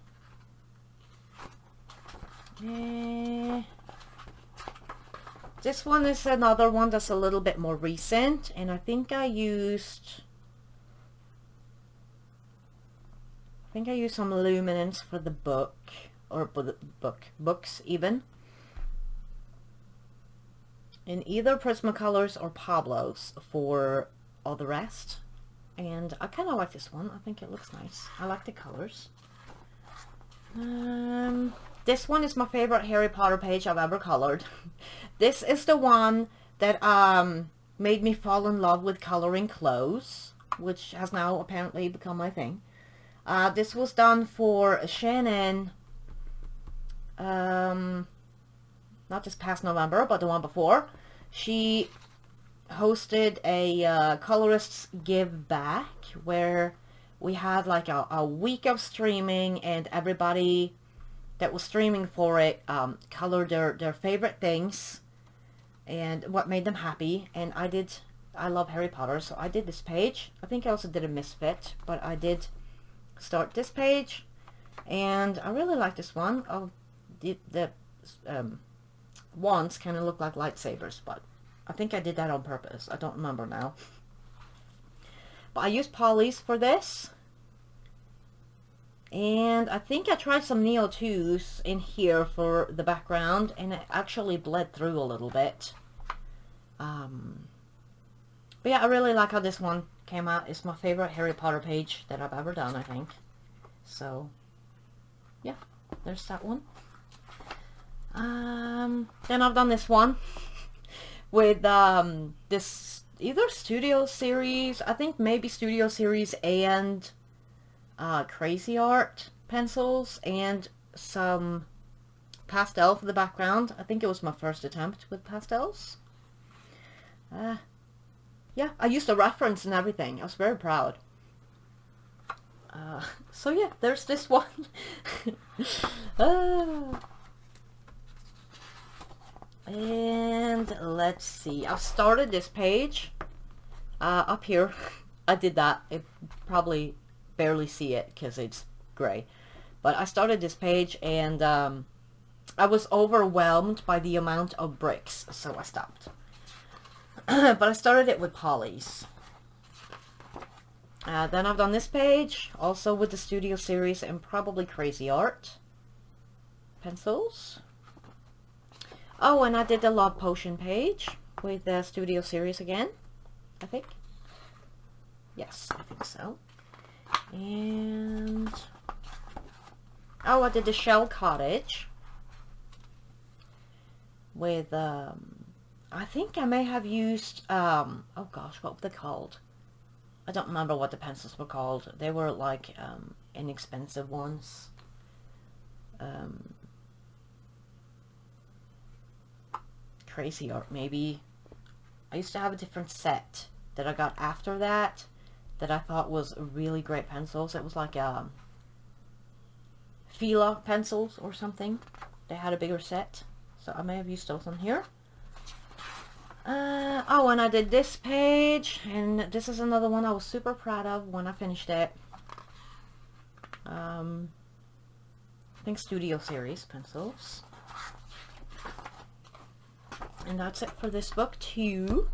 This one is another one that's a little bit more recent, and I think I used some luminance for the book, or for the books even, in either Prismacolors or Pablos for all the rest. And I kind of like this one. I think it looks nice. I like the colors. This one is my favorite Harry Potter page I've ever colored. This is the one that made me fall in love with coloring clothes, which has now apparently become my thing. This was done for Shannon, not this past November, but the one before. She hosted a colorists give back where we had like a week of streaming, and everybody that was streaming for it colored their favorite things and what made them happy. And I love Harry Potter, so I did this page. I think I also did a Misfit, but I did start this page, and I really like this one. The wands kind of look like lightsabers, but I think I did that on purpose. I don't remember now. But I used polys for this. And I think I tried some Neo 2s in here for the background, and it actually bled through a little bit. But yeah, I really like how this one came out. It's my favorite Harry Potter page that I've ever done, I think. So, yeah, there's that one. Then I've done this one with this either Studio Series, I think maybe Studio Series and Crazy Art pencils and some pastel for the background. I think it was my first attempt with pastels. Yeah, I used a reference and everything. I was very proud. So yeah, there's this one. And let's see. I started this page up here. I did that. I probably barely see it because it's gray. But I started this page and I was overwhelmed by the amount of bricks, so I stopped. But I started it with polys. Then I've done this page, also with the Studio Series and probably Crazy Art pencils. Oh, and I did the Love Potion page with the Studio Series again, I think. Yes, I think so. And oh, I did the Shell Cottage with I think I may have used oh gosh, what were they called? I don't remember what the pencils were called. They were like inexpensive ones. Crazy Art maybe. I used to have a different set that I got after that I thought was really great pencils. It was like Fila pencils or something. They had a bigger set, so I may have used those on here. Oh, and I did this page, and this is another one I was super proud of when I finished it. I think Studio Series pencils. And that's it for this book too.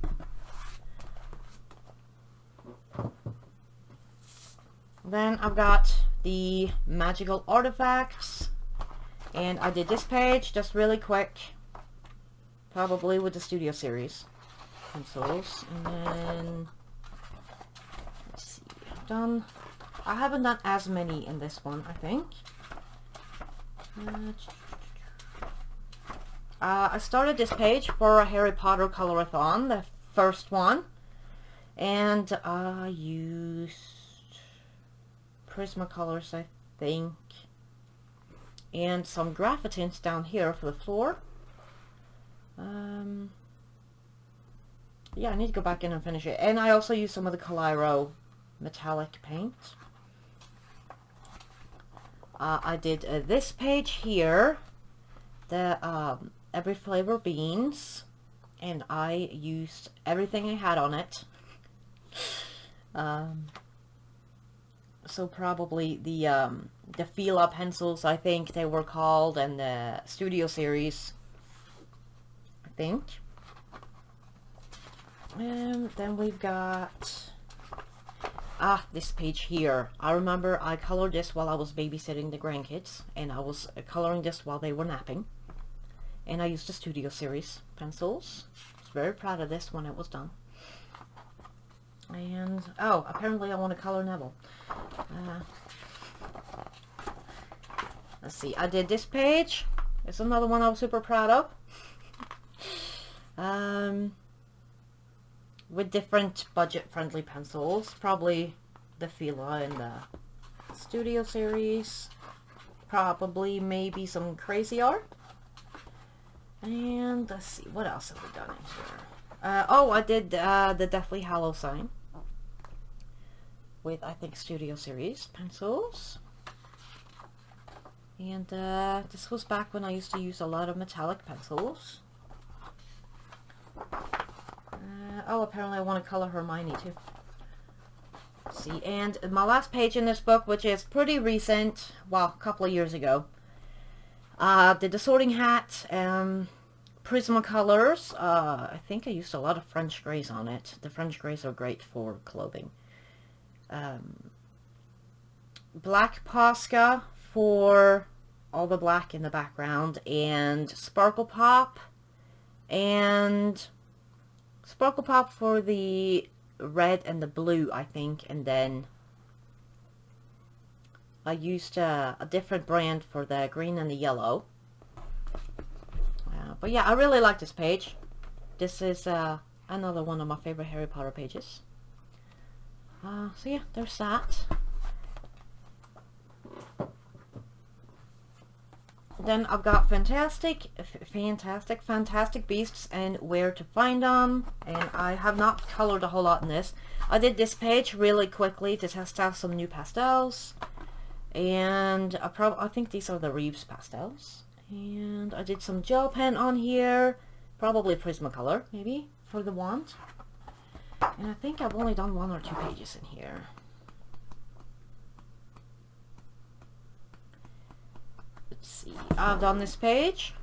Then I've got the Magical Artifacts, and I did this page just really quick, probably with the Studio Series pencils. And then let's see, I haven't done as many in this one, I think. I started this page for a Harry Potter colorathon, the first one, and I used Prismacolors, I think, and some graphitints down here for the floor. Yeah, I need to go back in and finish it. And I also used some of the Kaleiro metallic paint. I did this page here, the every flavor beans, and I used everything I had on it. So probably the Fila pencils, I think they were called, and the Studio Series, I think. And then we've got this page here. I remember I colored this while I was babysitting the grandkids, and I was coloring this while they were napping. And I used the Studio Series pencils. I was very proud of this when it was done. And, oh, apparently I want to color Neville. Let's see, I did this page. It's another one I was super proud of. With different budget-friendly pencils. Probably the Fila and the Studio Series. Probably maybe some Crazy Art. And let's see, what else have we done in here? Oh, I did the Deathly Hallow sign with, I think, Studio Series pencils. And this was back when I used to use a lot of metallic pencils. Oh, apparently I want to color Hermione too. Let's see, and my last page in this book, which is pretty recent, well, a couple of years ago, did the Sorting Hat, Prismacolors. I think I used a lot of French grays on it. The French grays are great for clothing. black Posca for all the black in the background, and Sparkle Pop for the red and the blue, I think, and then I used a different brand for the green and the yellow. But yeah, I really like this page. This is another one of my favorite Harry Potter pages. So yeah, there's that. Then I've got Fantastic Beasts and Where to Find Them. And I have not colored a whole lot in this. I did this page really quickly to test out some new pastels. And I think these are the Reeves pastels. And I did some gel pen on here. Probably Prismacolor, maybe, for the wand. And I think I've only done 1 or 2 pages in here. Let's see. I've done this page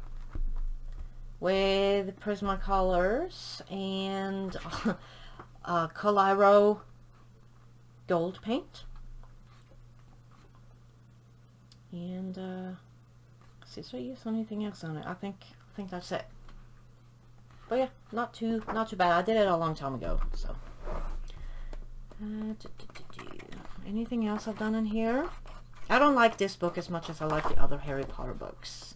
with Prismacolors and Coliro gold paint. And let's see, so I use anything else on it? I think that's it. But yeah, not too bad. I did it a long time ago, so. Anything else I've done in here? I don't like this book as much as I like the other Harry Potter books.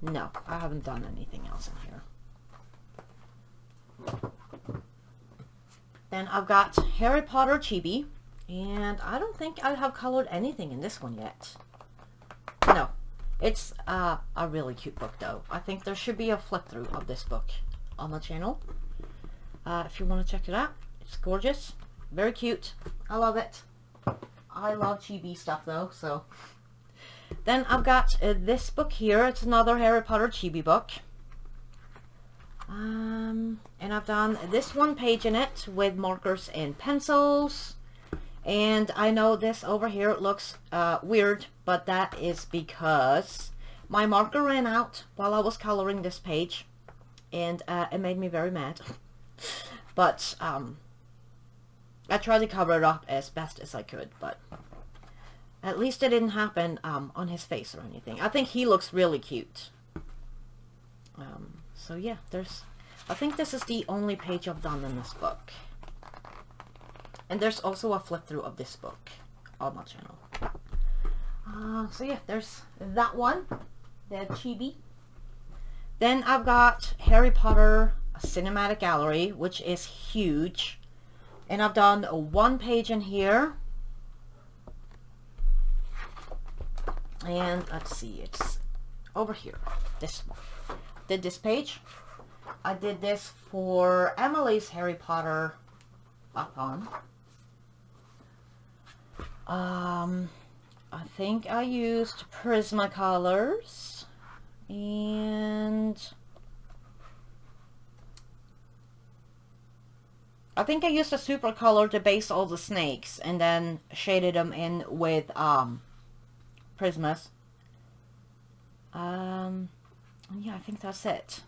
No, I haven't done anything else in here. Then I've got Harry Potter Chibi, and I don't think I have colored anything in this one yet. No. It's a really cute book, though. I think there should be a flip through of this book on the channel. If you want to check it out, it's gorgeous, very cute. I love it. I love chibi stuff, though. So then I've got this book here. It's another Harry Potter chibi book. And I've done this 1 page in it with markers and pencils. And I know this over here looks weird, but that is because my marker ran out while I was coloring this page, and it made me very mad. But I tried to cover it up as best as I could, but at least it didn't happen on his face or anything. I think he looks really cute. So yeah, I think this is the only page I've done in this book. And there's also a flip through of this book on my channel. So yeah, there's that one, the chibi. Then I've got Harry Potter Cinematic Gallery, which is huge. And I've done 1 page in here. And let's see, it's over here, this one. Did this page. I did this for Emily's Harry Potter Upon. I think I used Prismacolors, and I think I used a super color to base all the snakes, and then shaded them in with Prismas. Yeah, I think that's it.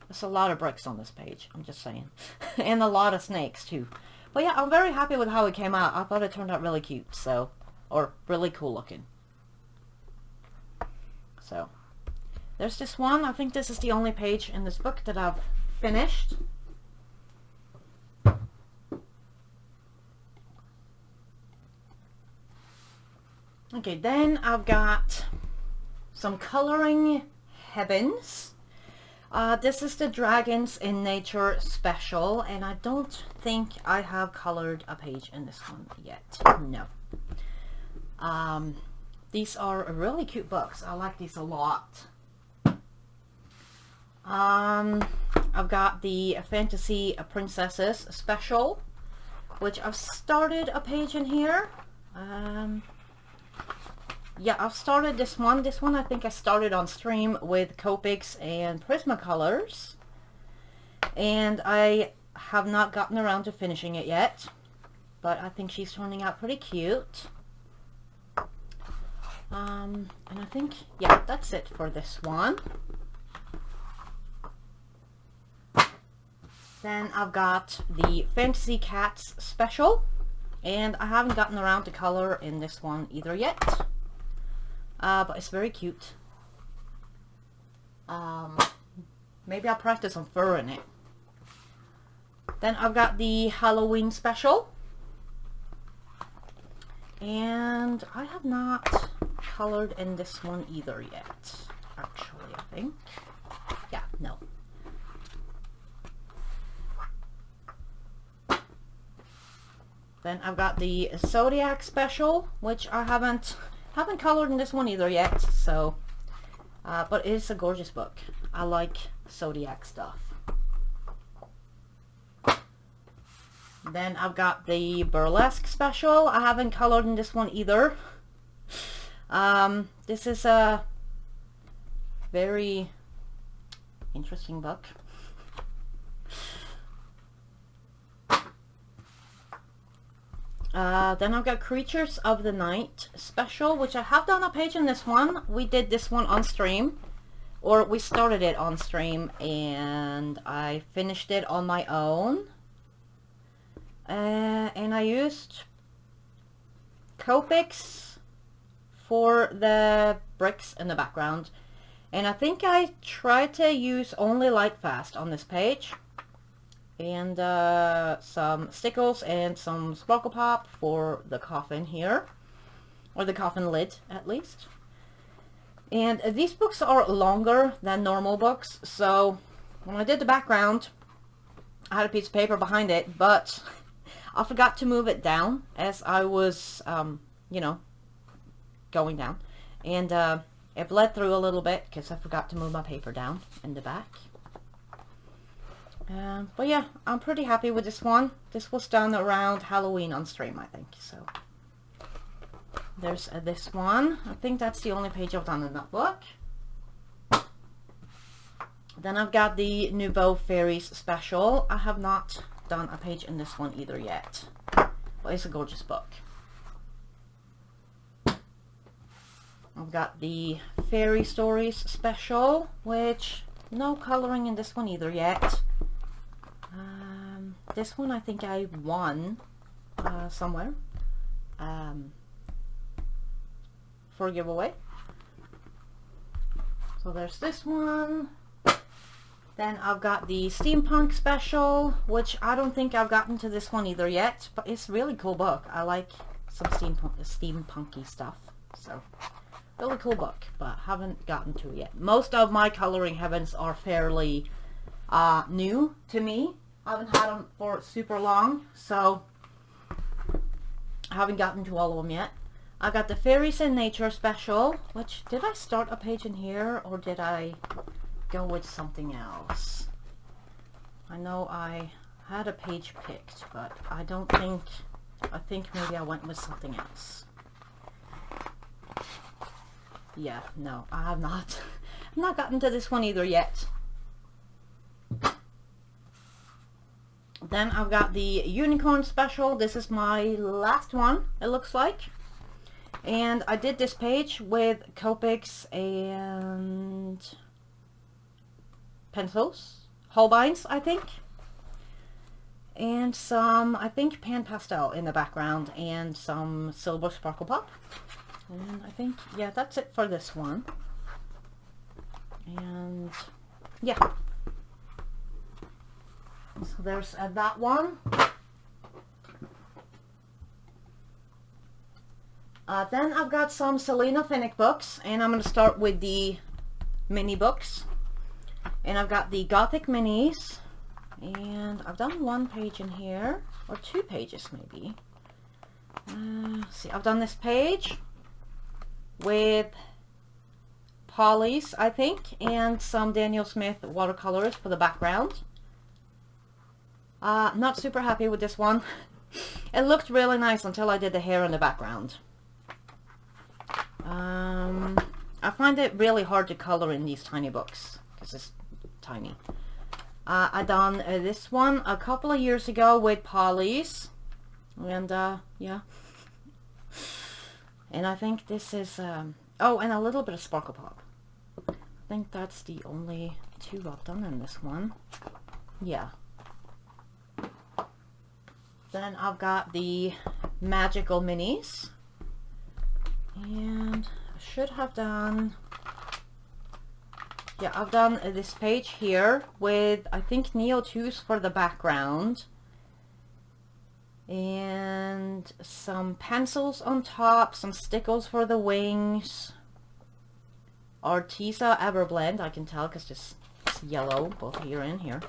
There's a lot of bricks on this page, I'm just saying. And a lot of snakes too. But yeah, I'm very happy with how it came out. I thought it turned out really cute, so, or really cool looking. So, there's this one. I think this is the only page in this book that I've finished. Okay, then I've got some Coloring Heavens. This is the Dragons in Nature special, and I don't think I have colored a page in this one yet. No. These are really cute books. I like these a lot. I've got the Fantasy Princesses special, which I've started a page in here. Yeah, I've started this one. This one I think I started on stream with Copics and Prismacolors. And I have not gotten around to finishing it yet. But I think she's turning out pretty cute. And I think, yeah, that's it for this one. Then I've got the Fantasy Cats special. And I haven't gotten around to color in this one either yet. But it's very cute. Maybe I'll practice some fur in it. Then I've got the Halloween special. And I have not colored in this one either yet. Actually, I think. Yeah, no. Then I've got the Zodiac special, which I haven't colored in this one either yet. So, but it is a gorgeous book. I like Zodiac stuff. Then I've got the Burlesque special. I haven't colored in this one either. This is a very interesting book. Then I've got Creatures of the Night special, which I have done a page in this one. We did this one on stream, or we started it on stream, and I finished it on my own. And I used Copics for the bricks in the background. And I think I tried to use only Lightfast on this page. And some stickles and some Sparkle Pop for the coffin here. Or the coffin lid, at least. And these books are longer than normal books. So when I did the background, I had a piece of paper behind it, but I forgot to move it down as I was, you know, going down. And it bled through a little bit because I forgot to move my paper down in the back. But yeah, I'm pretty happy with this one. This was done around Halloween on stream, I think. So there's this one. I think that's the only page I've done in that book. Then I've got the Nouveau Fairies special. I have not done a page in this one either yet, but it's a gorgeous book. I've got the Fairy Stories special, which no coloring in this one either yet. This one I think I won somewhere for a giveaway. So there's this one. Then I've got the Steampunk special, which I don't think I've gotten to this one either yet, but it's a really cool book. I like some steampunky stuff. So, really cool book, but haven't gotten to it yet. Most of my coloring heavens are fairly new to me. I haven't had them for super long, so I haven't gotten to all of them yet. I got the Fairies in Nature special, which, did I start a page in here, or did I go with something else? I know I had a page picked, but I think maybe I went with something else. Yeah, no, I have not. I've not gotten to this one either yet. Then I've got the Unicorn special. This is my last one, it looks like. And I did this page with Copics and pencils, Holbeins, I think, and some, I think, pan pastel in the background, and some silver Sparkle Pop. And I think, yeah, that's it for this one. And yeah, so there's that one. Then I've got some Selena Fenech books, and I'm going to start with the mini books. And I've got the Gothic minis, and I've done one page in here, or 2 pages maybe. See, I've done this page with Polly's, I think, and some Daniel Smith watercolors for the background. Not super happy with this one. It looked really nice until I did the hair in the background. I find it really hard to color in these tiny books because it's tiny. I done this one a couple of years ago with Polly's, and yeah, and I think this is oh, and a little bit of Sparkle Pop. I think that's the only 2 I've done in this one. Yeah. Then I've got the magical minis. And I should have done, yeah, I've done this page here with, I think, Neo 2s for the background. And some pencils on top, some stickles for the wings. Artisa Everblend, I can tell because it's yellow, both here and here.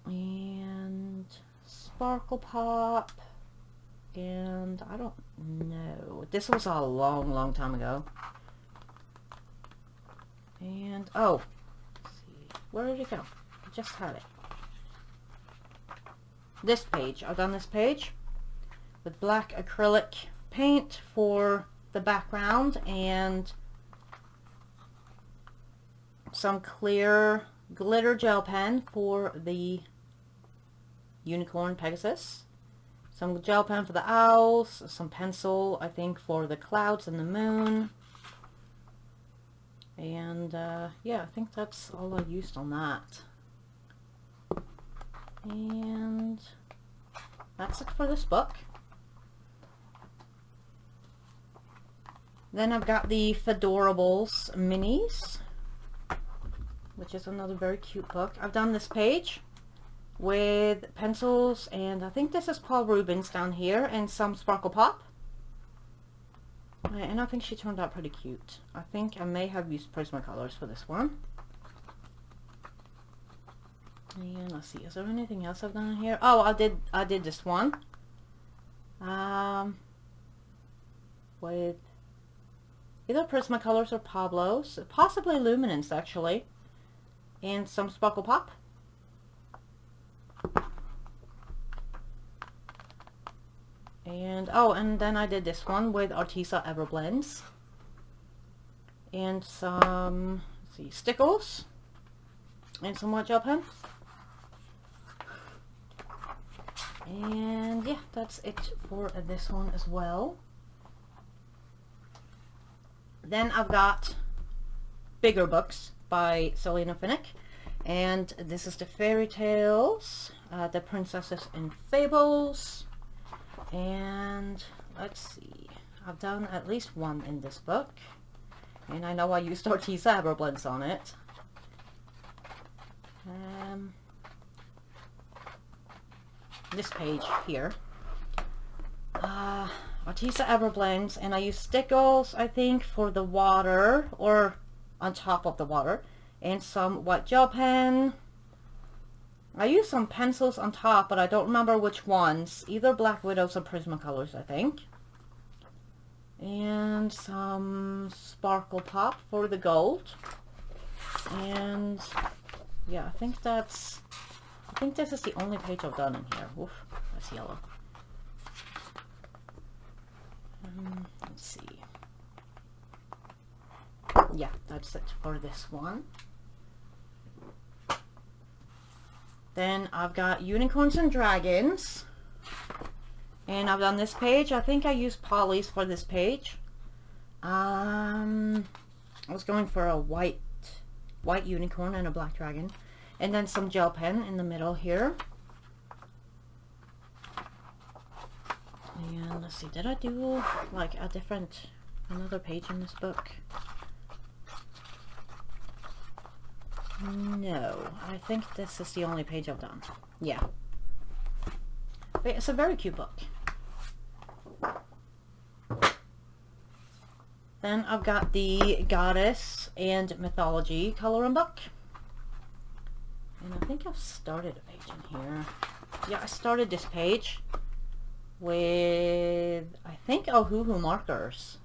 And Sparkle Pop. And I don't know. This was a long time ago. And, oh, let's see. Where did it go? I just had it. This page. I've done this page with black acrylic paint for the background and some clear glitter gel pen for the unicorn Pegasus, some gel pen for the owls, some pencil I think for the clouds and the moon, and yeah, I think that's all I used on that. And that's it for this book. Then I've got the Fedorables minis, which is another very cute book. I've done this page with pencils, and I think this is Paul Rubens down here, and some Sparkle Pop. And I think she turned out pretty cute. I think I may have used Prismacolors for this one. And let's see, is there anything else I've done in here? Oh, I did this one. With either Prismacolors or Pablo's, possibly Luminance actually, and some Sparkle Pop. And oh, and then I did this one with Artisa Everblends and some, let's see, stickles and some white gel pen. And yeah, that's it for this one as well. Then I've got bigger books by Selena Fenech, and this is the Fairy Tales, the Princesses and Fables, and let's see, I've done at least one in this book, and I know I used Artisa Everblends on it. This page here, Artisa Everblends, and I use stickles I think for the water, or on top of the water, and some white gel pen. I used some pencils on top, but I don't remember which ones, either Black Widows or Prismacolors I think, and some Sparkle Pop for the gold. And yeah, I think this is the only page I've done in here. Oof, that's yellow. Let's see. Yeah, that's it for this one. Then I've got Unicorns and Dragons, and I've done this page. I think I used Polly's for this page. I was going for a white unicorn and a black dragon, and then some gel pen in the middle here. And let's see, did I do like another page in this book? No, I think this is the only page I've done. Yeah. But it's a very cute book. Then I've got the Goddess and Mythology coloring book. And I think I've started a page in here. Yeah, I started this page with, I think, Ohuhu markers.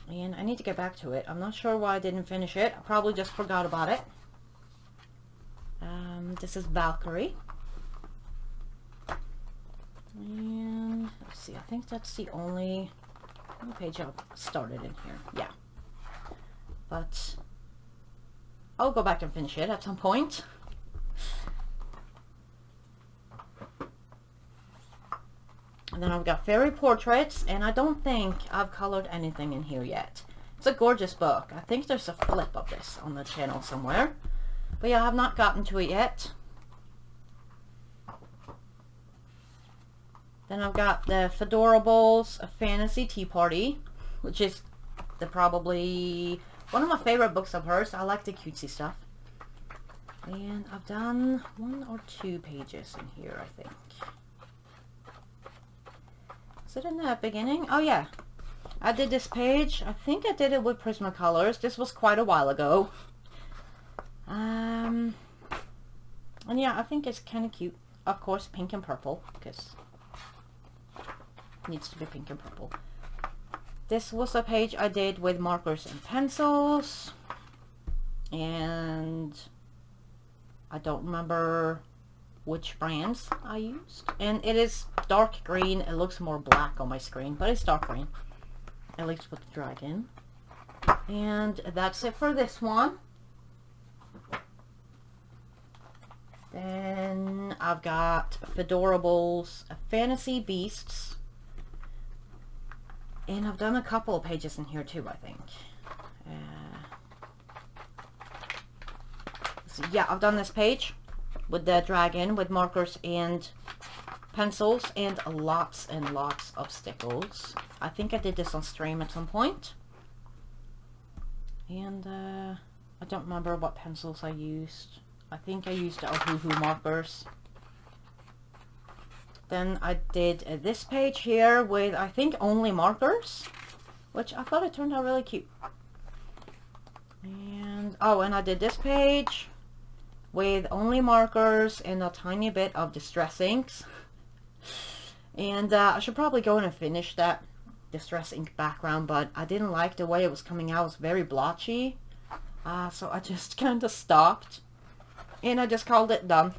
And I need to get back to it. I'm not sure why I didn't finish it. I probably just forgot about it. This is Valkyrie. And let's see, I think that's the only page I've started in here. Yeah. But I'll go back and finish it at some point. And then I've got fairy portraits, and I don't think I've colored anything in here yet. It's a gorgeous book. I think there's a flip of this on the channel somewhere. But yeah, I have not gotten to it yet. Then I've got the Fedorables Fantasy Tea Party, which is probably one of my favorite books of hers. I like the cutesy stuff. And I've done 1 or 2 pages in here, I think. Is it in the beginning? Oh yeah, I did this page. I think I did it with Prismacolors. This was quite a while ago. And yeah, I think it's kind of cute. Of course, pink and purple, because it needs to be pink and purple. This was a page I did with markers and pencils. And I don't remember which brands I used. And it is dark green. It looks more black on my screen, but it's dark green. At least with the dragon. And that's it for this one. Then I've got Fedorables Fantasy Beasts. And I've done a couple of pages in here too, I think. So yeah, I've done this page with the dragon with markers and pencils and lots and lots of stickles. I think I did this on stream at some point. And I don't remember what pencils I used. I think I used Ohuhu markers. Then I did this page here with, I think, only markers, which I thought it turned out really cute. And, oh, and I did this page with only markers and a tiny bit of Distress inks. And I should probably go in and finish that Distress ink background, but I didn't like the way it was coming out. It was very blotchy. So I just kind of stopped. And I just called it done.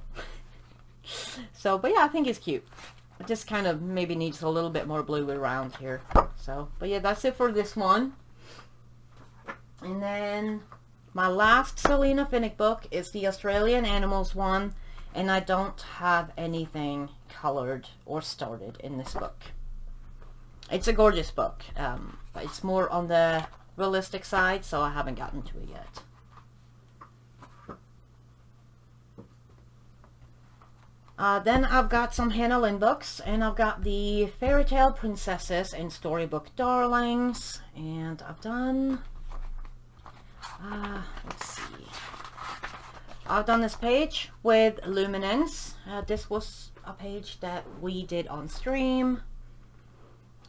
So, but yeah, I think it's cute. It just kind of maybe needs a little bit more blue around here. So, but yeah, that's it for this one. And then my last Selena Fenech book is the Australian Animals one. And I don't have anything colored or started in this book. It's a gorgeous book. But it's more on the realistic side, so I haven't gotten to it yet. Then I've got some Hannah Lynn books, and I've got the Fairy Tale Princesses and Storybook Darlings, and I've done, let's see, I've done this page with Luminance. This was a page that we did on stream,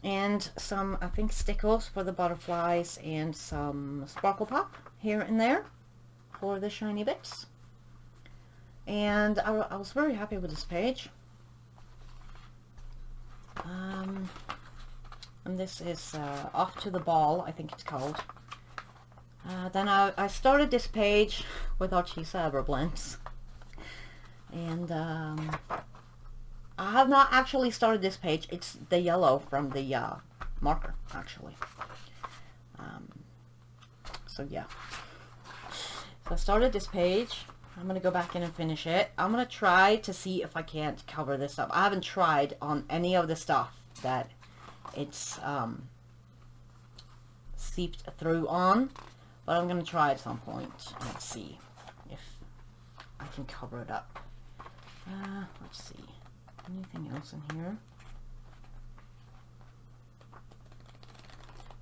and some, I think, stickles for the butterflies, and some Sparkle Pop here and there for the shiny bits. And I was very happy with this page. And this is Off to the Ball, I think it's called. Then I started this page with Artisa Everblends. And I have not actually started this page. It's the yellow from the marker, actually. So yeah. So I started this page. I'm going to go back in and finish it. I'm going to try to see if I can't cover this up. I haven't tried on any of the stuff that it's seeped through on, but I'm going to try at some point and see if I can cover it up. Let's see. Anything else in here?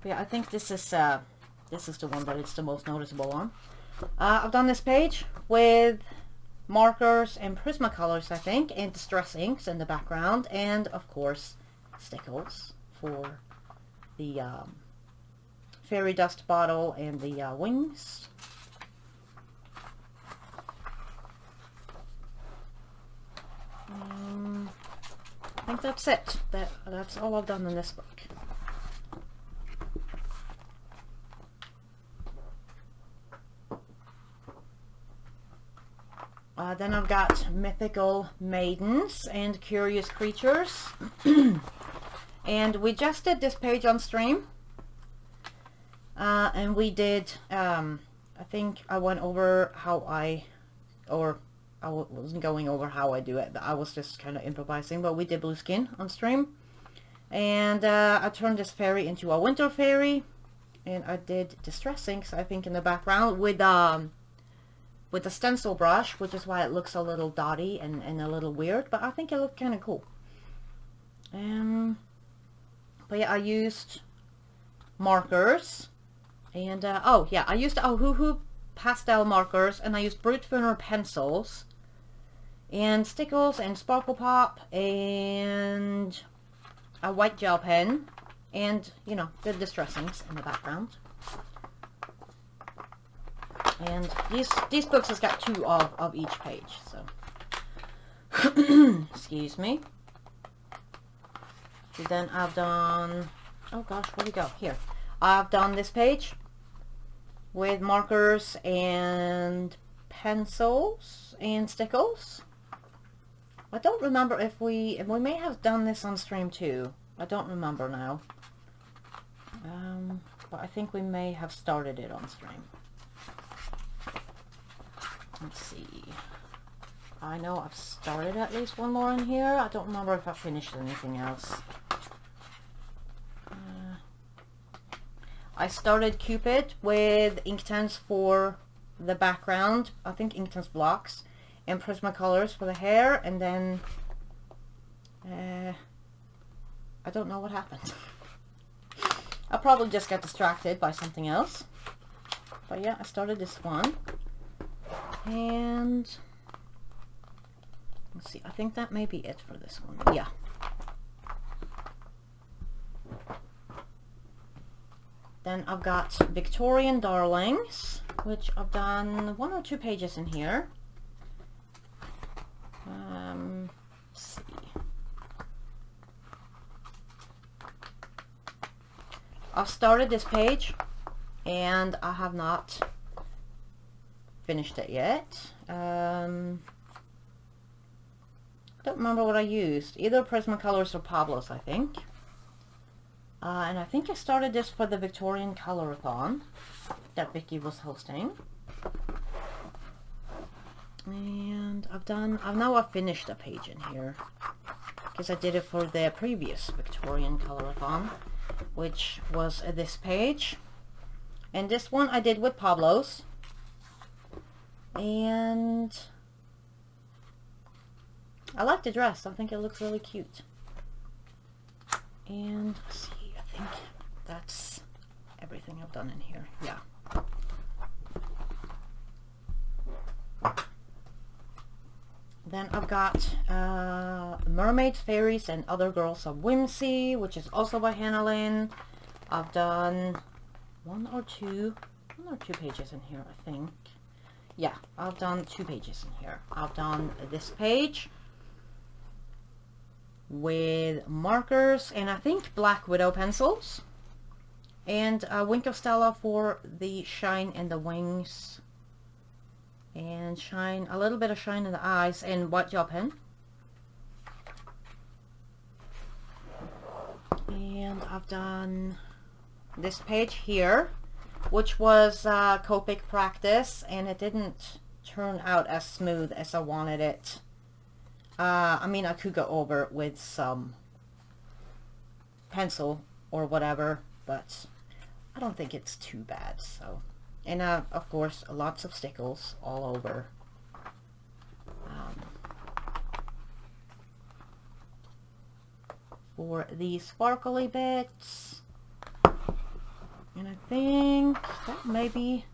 But yeah, I think this is the one that it's the most noticeable on. I've done this page with markers and Prismacolors, I think, and Distress inks in the background, and of course stickles for the fairy dust bottle and the wings. I think that's it. That's all I've done in this book. Then I've got Mythical Maidens and Curious Creatures. And we just did this page on stream. And we did, I think I went over how I wasn't going over how I do it. I was just kind of improvising, but we did Blue Skin on stream. And I turned this fairy into a winter fairy. And I did Distress inks, I think, in the background with the stencil brush, which is why it looks a little dotty and a little weird, but I think it looked kind of cool. But yeah, I used markers, and oh yeah, I used Ohuhu pastel markers, and I used Brute Thinner pencils, and stickles, and Sparkle Pop, and a white gel pen, and you know, the distressings in the background. And these books has got 2 of each page, so excuse me. So then I've done, oh gosh, where'd we go? Here. I've done this page with markers and pencils and stickles. I don't remember if we may have done this on stream too. I don't remember now. But I think we may have started it on stream. Let's see. I know I've started at least one more in here. I don't remember if I finished anything else. I started Cupid with Inktense for the background. I think Inktense blocks. And Prismacolors for the hair. And then I don't know what happened. I probably just got distracted by something else. But yeah, I started this one. And let's see, I think that may be it for this one. Yeah. Then I've got Victorian Darlings, which I've done 1 or 2 pages in here. Let's see. I've started this page and I have not finished it yet. I don't remember what I used. Either Prismacolors or Pablo's, I think. And I think I started this for the Victorian Colorathon that Vicky was hosting. And I've finished a page in here because I did it for the previous Victorian Colorathon, which was this page. And this one I did with Pablo's. And I like the dress. I think it looks really cute. And let's see, I think that's everything I've done in here. Yeah. Then I've got Mermaids, Fairies, and Other Girls of Whimsy, which is also by Hannah Lynn. I've done 1 or 2 pages in here, I think. Yeah, I've done 2 pages in here. I've done this page with markers and I think Black Widow pencils. And Wink of Stella for the shine in the wings. And shine, a little bit of shine in the eyes, and white gel pen. And I've done this page here, which was Copic practice, and it didn't turn out as smooth as I wanted it. I mean, I could go over it with some pencil or whatever, but I don't think it's too bad. So, and of course, lots of stickles all over. For these sparkly bits. And I think that may be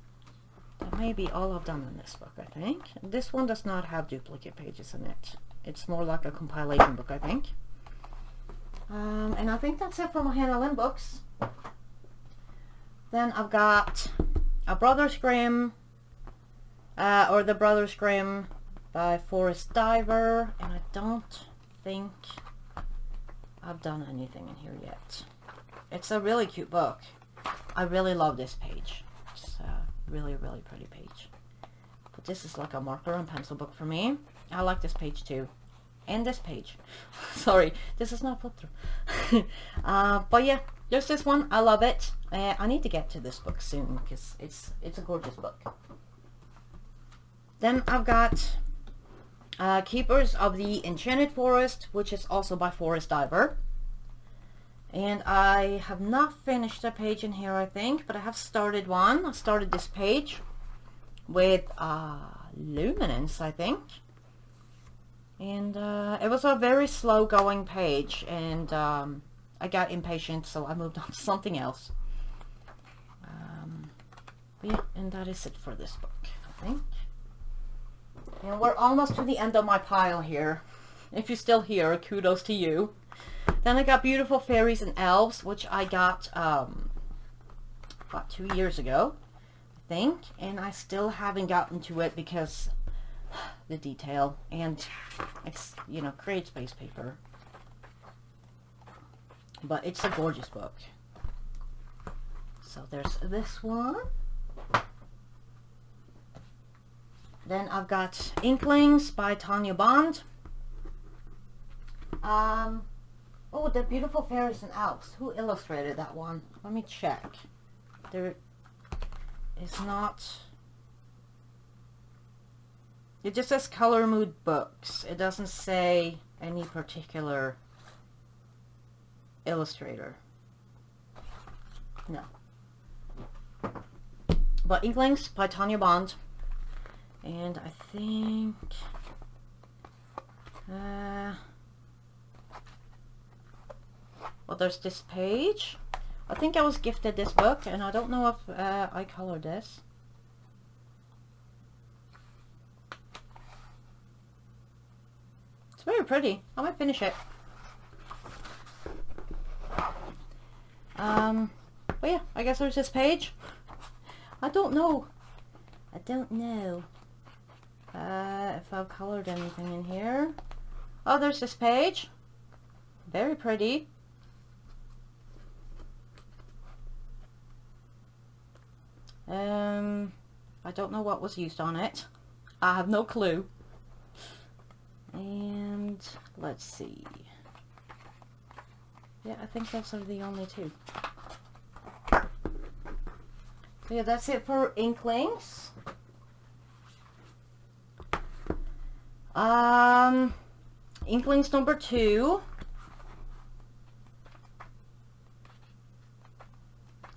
all I've done in this book, I think. This one does not have duplicate pages in it. It's more like a compilation book, I think. And I think that's it for my Hannah Lynn books. Then I've got a Brothers Grimm, or The Brothers Grimm by Forrest Diver, and I don't think I've done anything in here yet. It's a really cute book. I really love this page. It's a really, really pretty page. But this is like a marker and pencil book for me. I like this page too. And this page. Sorry, this is not flip through. But yeah, there's this one. I love it. I need to get to this book soon because it's a gorgeous book. Then I've got Keepers of the Enchanted Forest, which is also by Forrest Diver. And I have not finished a page in here, I think, but I have started one. I started this page with Luminance, I think. And it was a very slow going page, and I got impatient, so I moved on to something else. Yeah, and that is it for this book, I think. And we're almost to the end of my pile here. If you're still here, kudos to you. Then I got Beautiful Fairies and Elves, which I got about 2 years ago, I think. And I still haven't gotten to it because the detail and, you know, create space paper. But it's a gorgeous book. So there's this one. Then I've got Inklings by Tanya Bond. Oh, the Beautiful Fairies and Elves. Who illustrated that one? Let me check. There is not... It just says Color Mood Books. It doesn't say any particular illustrator. No. But Inklings by Tanya Bond. And I think... well, there's this page. I think I was gifted this book, and I don't know if I colored this. It's very pretty. I might finish it. But yeah, I guess there's this page. I don't know. I don't know if I've colored anything in here. Oh, there's this page. Very pretty. I don't know what was used on it. I have no clue. And let's see. Yeah, I think those are the only two. So yeah, that's it for Inklings. Inklings number 2.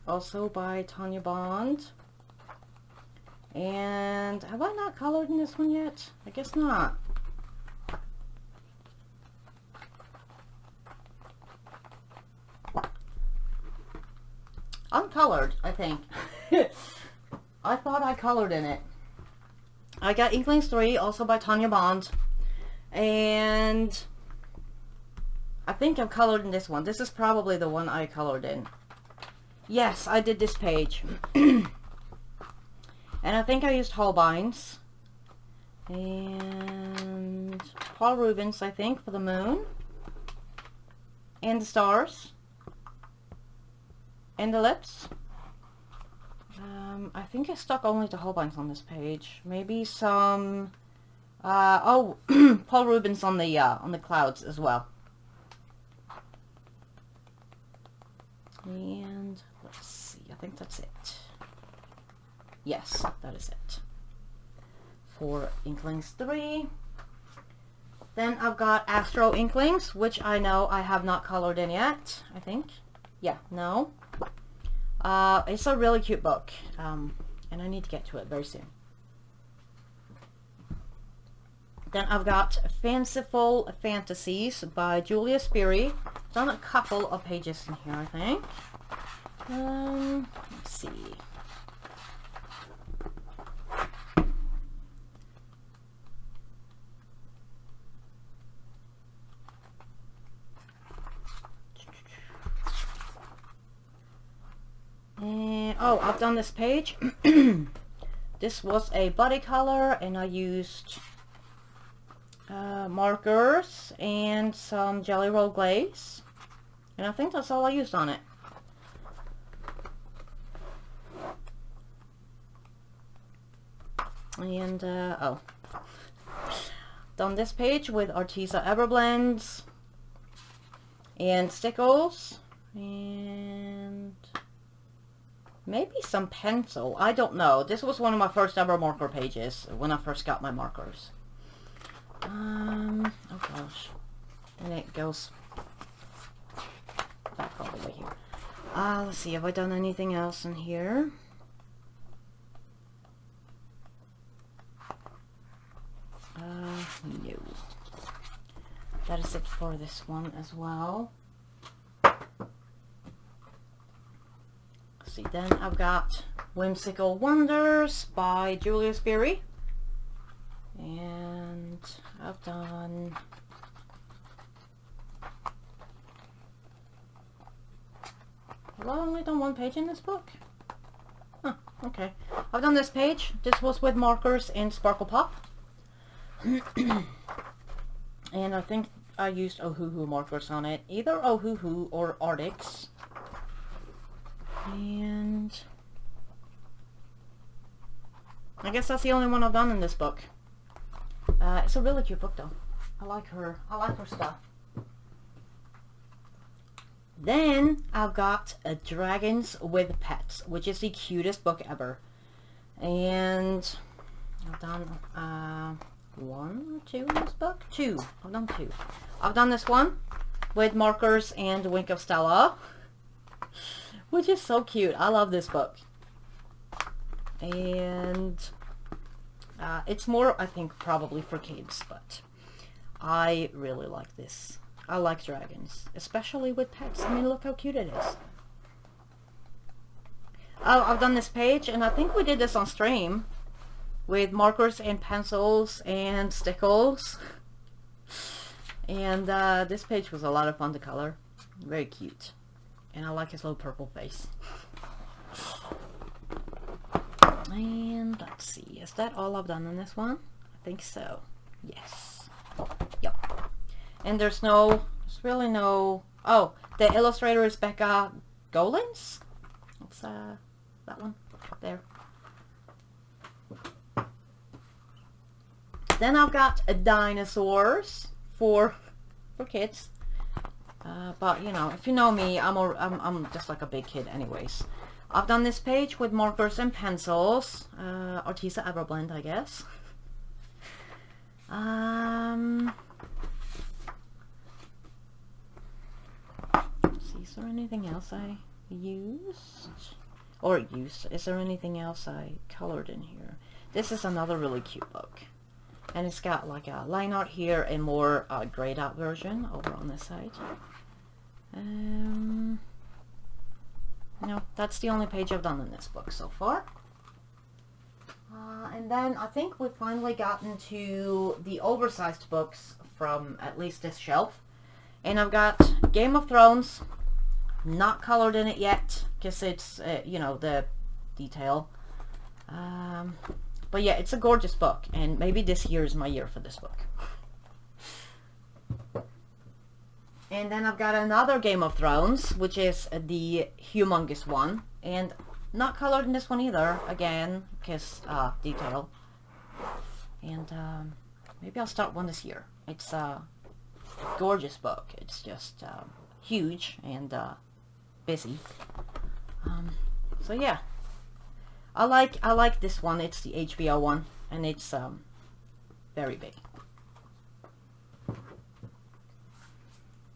Also by Tanya Bond. And have I not colored in this one yet? I guess not. Uncolored, I think. I thought I colored in it. I got Inklings 3, also by Tanya Bond. And I think I've colored in this one. This is probably the one I colored in. Yes, I did this page. And I think I used Holbein's. And Paul Rubens, I think, for the moon. And the stars. And the lips. I think I stuck only to Holbein's on this page. Maybe some... oh, Paul Rubens on the clouds as well. And let's see, I think that's it. Yes, that is it. For Inklings 3. Then I've got Astro Inklings, which I know I have not colored in yet, I think. Yeah, no. It's a really cute book, and I need to get to it very soon. Then I've got Fanciful Fantasies by Julia Sperry. Done a couple of pages in here, I think. Let's see. And, oh, I've done this page. This was a body color, and I used markers and some Jelly Roll glaze, and I think that's all I used on it. And oh, done this page with Arteza Everblends and Stickles and maybe some pencil. I don't know. This was one of my first ever marker pages when I first got my markers. Oh gosh. And it goes back all the way here. Let's see, have I done anything else in here? No. that is it for this one as well. See, then I've got Whimsical Wonders by Julius Berry, and I've done have I only done one page in this book? Huh, okay. I've done this page. This was with markers in Sparkle Pop. And I think I used Ohuhu markers on it. Either Ohuhu or Arctics. And I guess that's the only one I've done in this book. It's a really cute book though. I like her stuff. Then I've got Dragons with Pets, which is the cutest book ever. And I've done one or two in this book? Two. I've done two. I've done this one with markers and Wink of Stella, which is so cute. I love this book. And it's more, I think, probably for kids, but I really like this. I like dragons, especially with pets. I mean, look how cute it is. Oh, I've done this page, and I think we did this on stream with markers and pencils and stickles. And this page was a lot of fun to color. Very cute. And I like his little purple face. And let's see, is that all I've done in this one? I think so. Yes. Yep. And there's really no, oh, the illustrator is Becca Golins. That's that one up there. Then I've got dinosaurs for kids. But you know, if you know me, I'm just like a big kid anyways. I've done this page with markers and pencils. Artisa Everblend, I guess. Let's see, is there anything else I used? Is there anything else I colored in here? This is another really cute book. And it's got like a line art here and more grayed out version over on this side. No, that's the only page I've done in this book so far. And then I think we've finally gotten to the oversized books from at least this shelf. And I've got Game of Thrones, not colored in it yet, because it's, you know, the detail. But yeah, it's a gorgeous book, and maybe this year is my year for this book. And then I've got another Game of Thrones, which is the humongous one, and not colored in this one either, again, because detail. And maybe I'll start one this year. It's a gorgeous book. It's just huge and busy. So yeah. I like this one. It's the HBO one, and it's very big.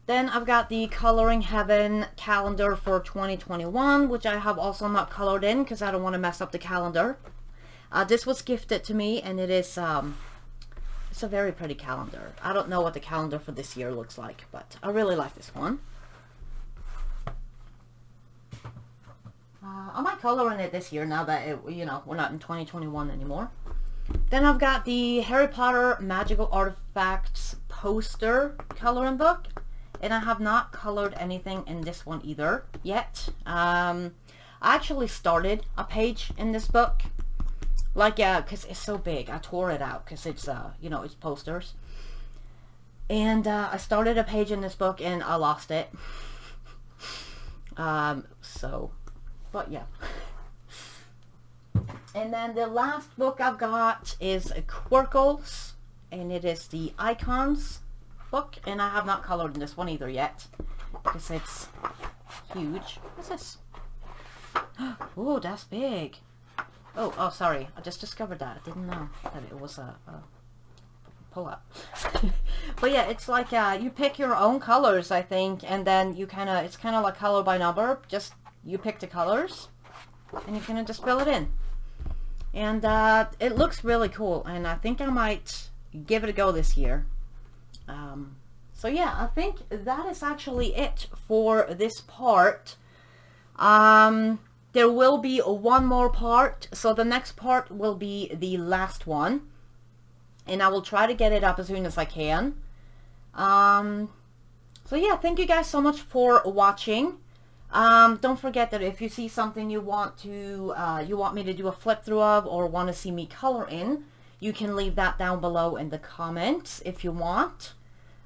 Then I've got the Coloring Heaven calendar for 2021, which I have also not colored in because I don't want to mess up the calendar. This was gifted to me, and it is it's a very pretty calendar. I don't know what the calendar for this year looks like, but I really like this one. I might color in it this year now that you know, we're not in 2021 anymore. Then I've got the Harry Potter Magical Artifacts poster coloring book, and I have not colored anything in this one either yet. I actually started a page in this book, like because it's so big. I tore it out because it's you know, it's posters, and I started a page in this book and I lost it. But yeah. And then the last book I've got is Quirkles, and it is the Icons book, and I have not colored in this one either yet because it's huge. What's this? Oh, that's big. Oh, sorry. I just discovered that. I didn't know that it was a pull-up. But yeah, it's like you pick your own colors, I think, and then you it's kind of like color by number. Just you pick the colors, and you kind of just fill it in. And it looks really cool, and I think I might give it a go this year. So yeah, I think that is actually it for this part. There will be one more part, so the next part will be the last one, and I will try to get it up as soon as I can. So yeah, thank you guys so much for watching. Don't forget that if you see something you want me to do a flip through of, or want to see me color in, you can leave that down below in the comments if you want.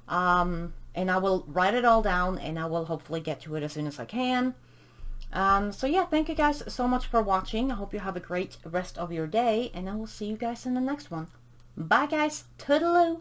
And I will write it all down, and I will hopefully get to it as soon as I can. So yeah, thank you guys so much for watching. I hope you have a great rest of your day, and I will see you guys in the next one. Bye guys. Toodaloo.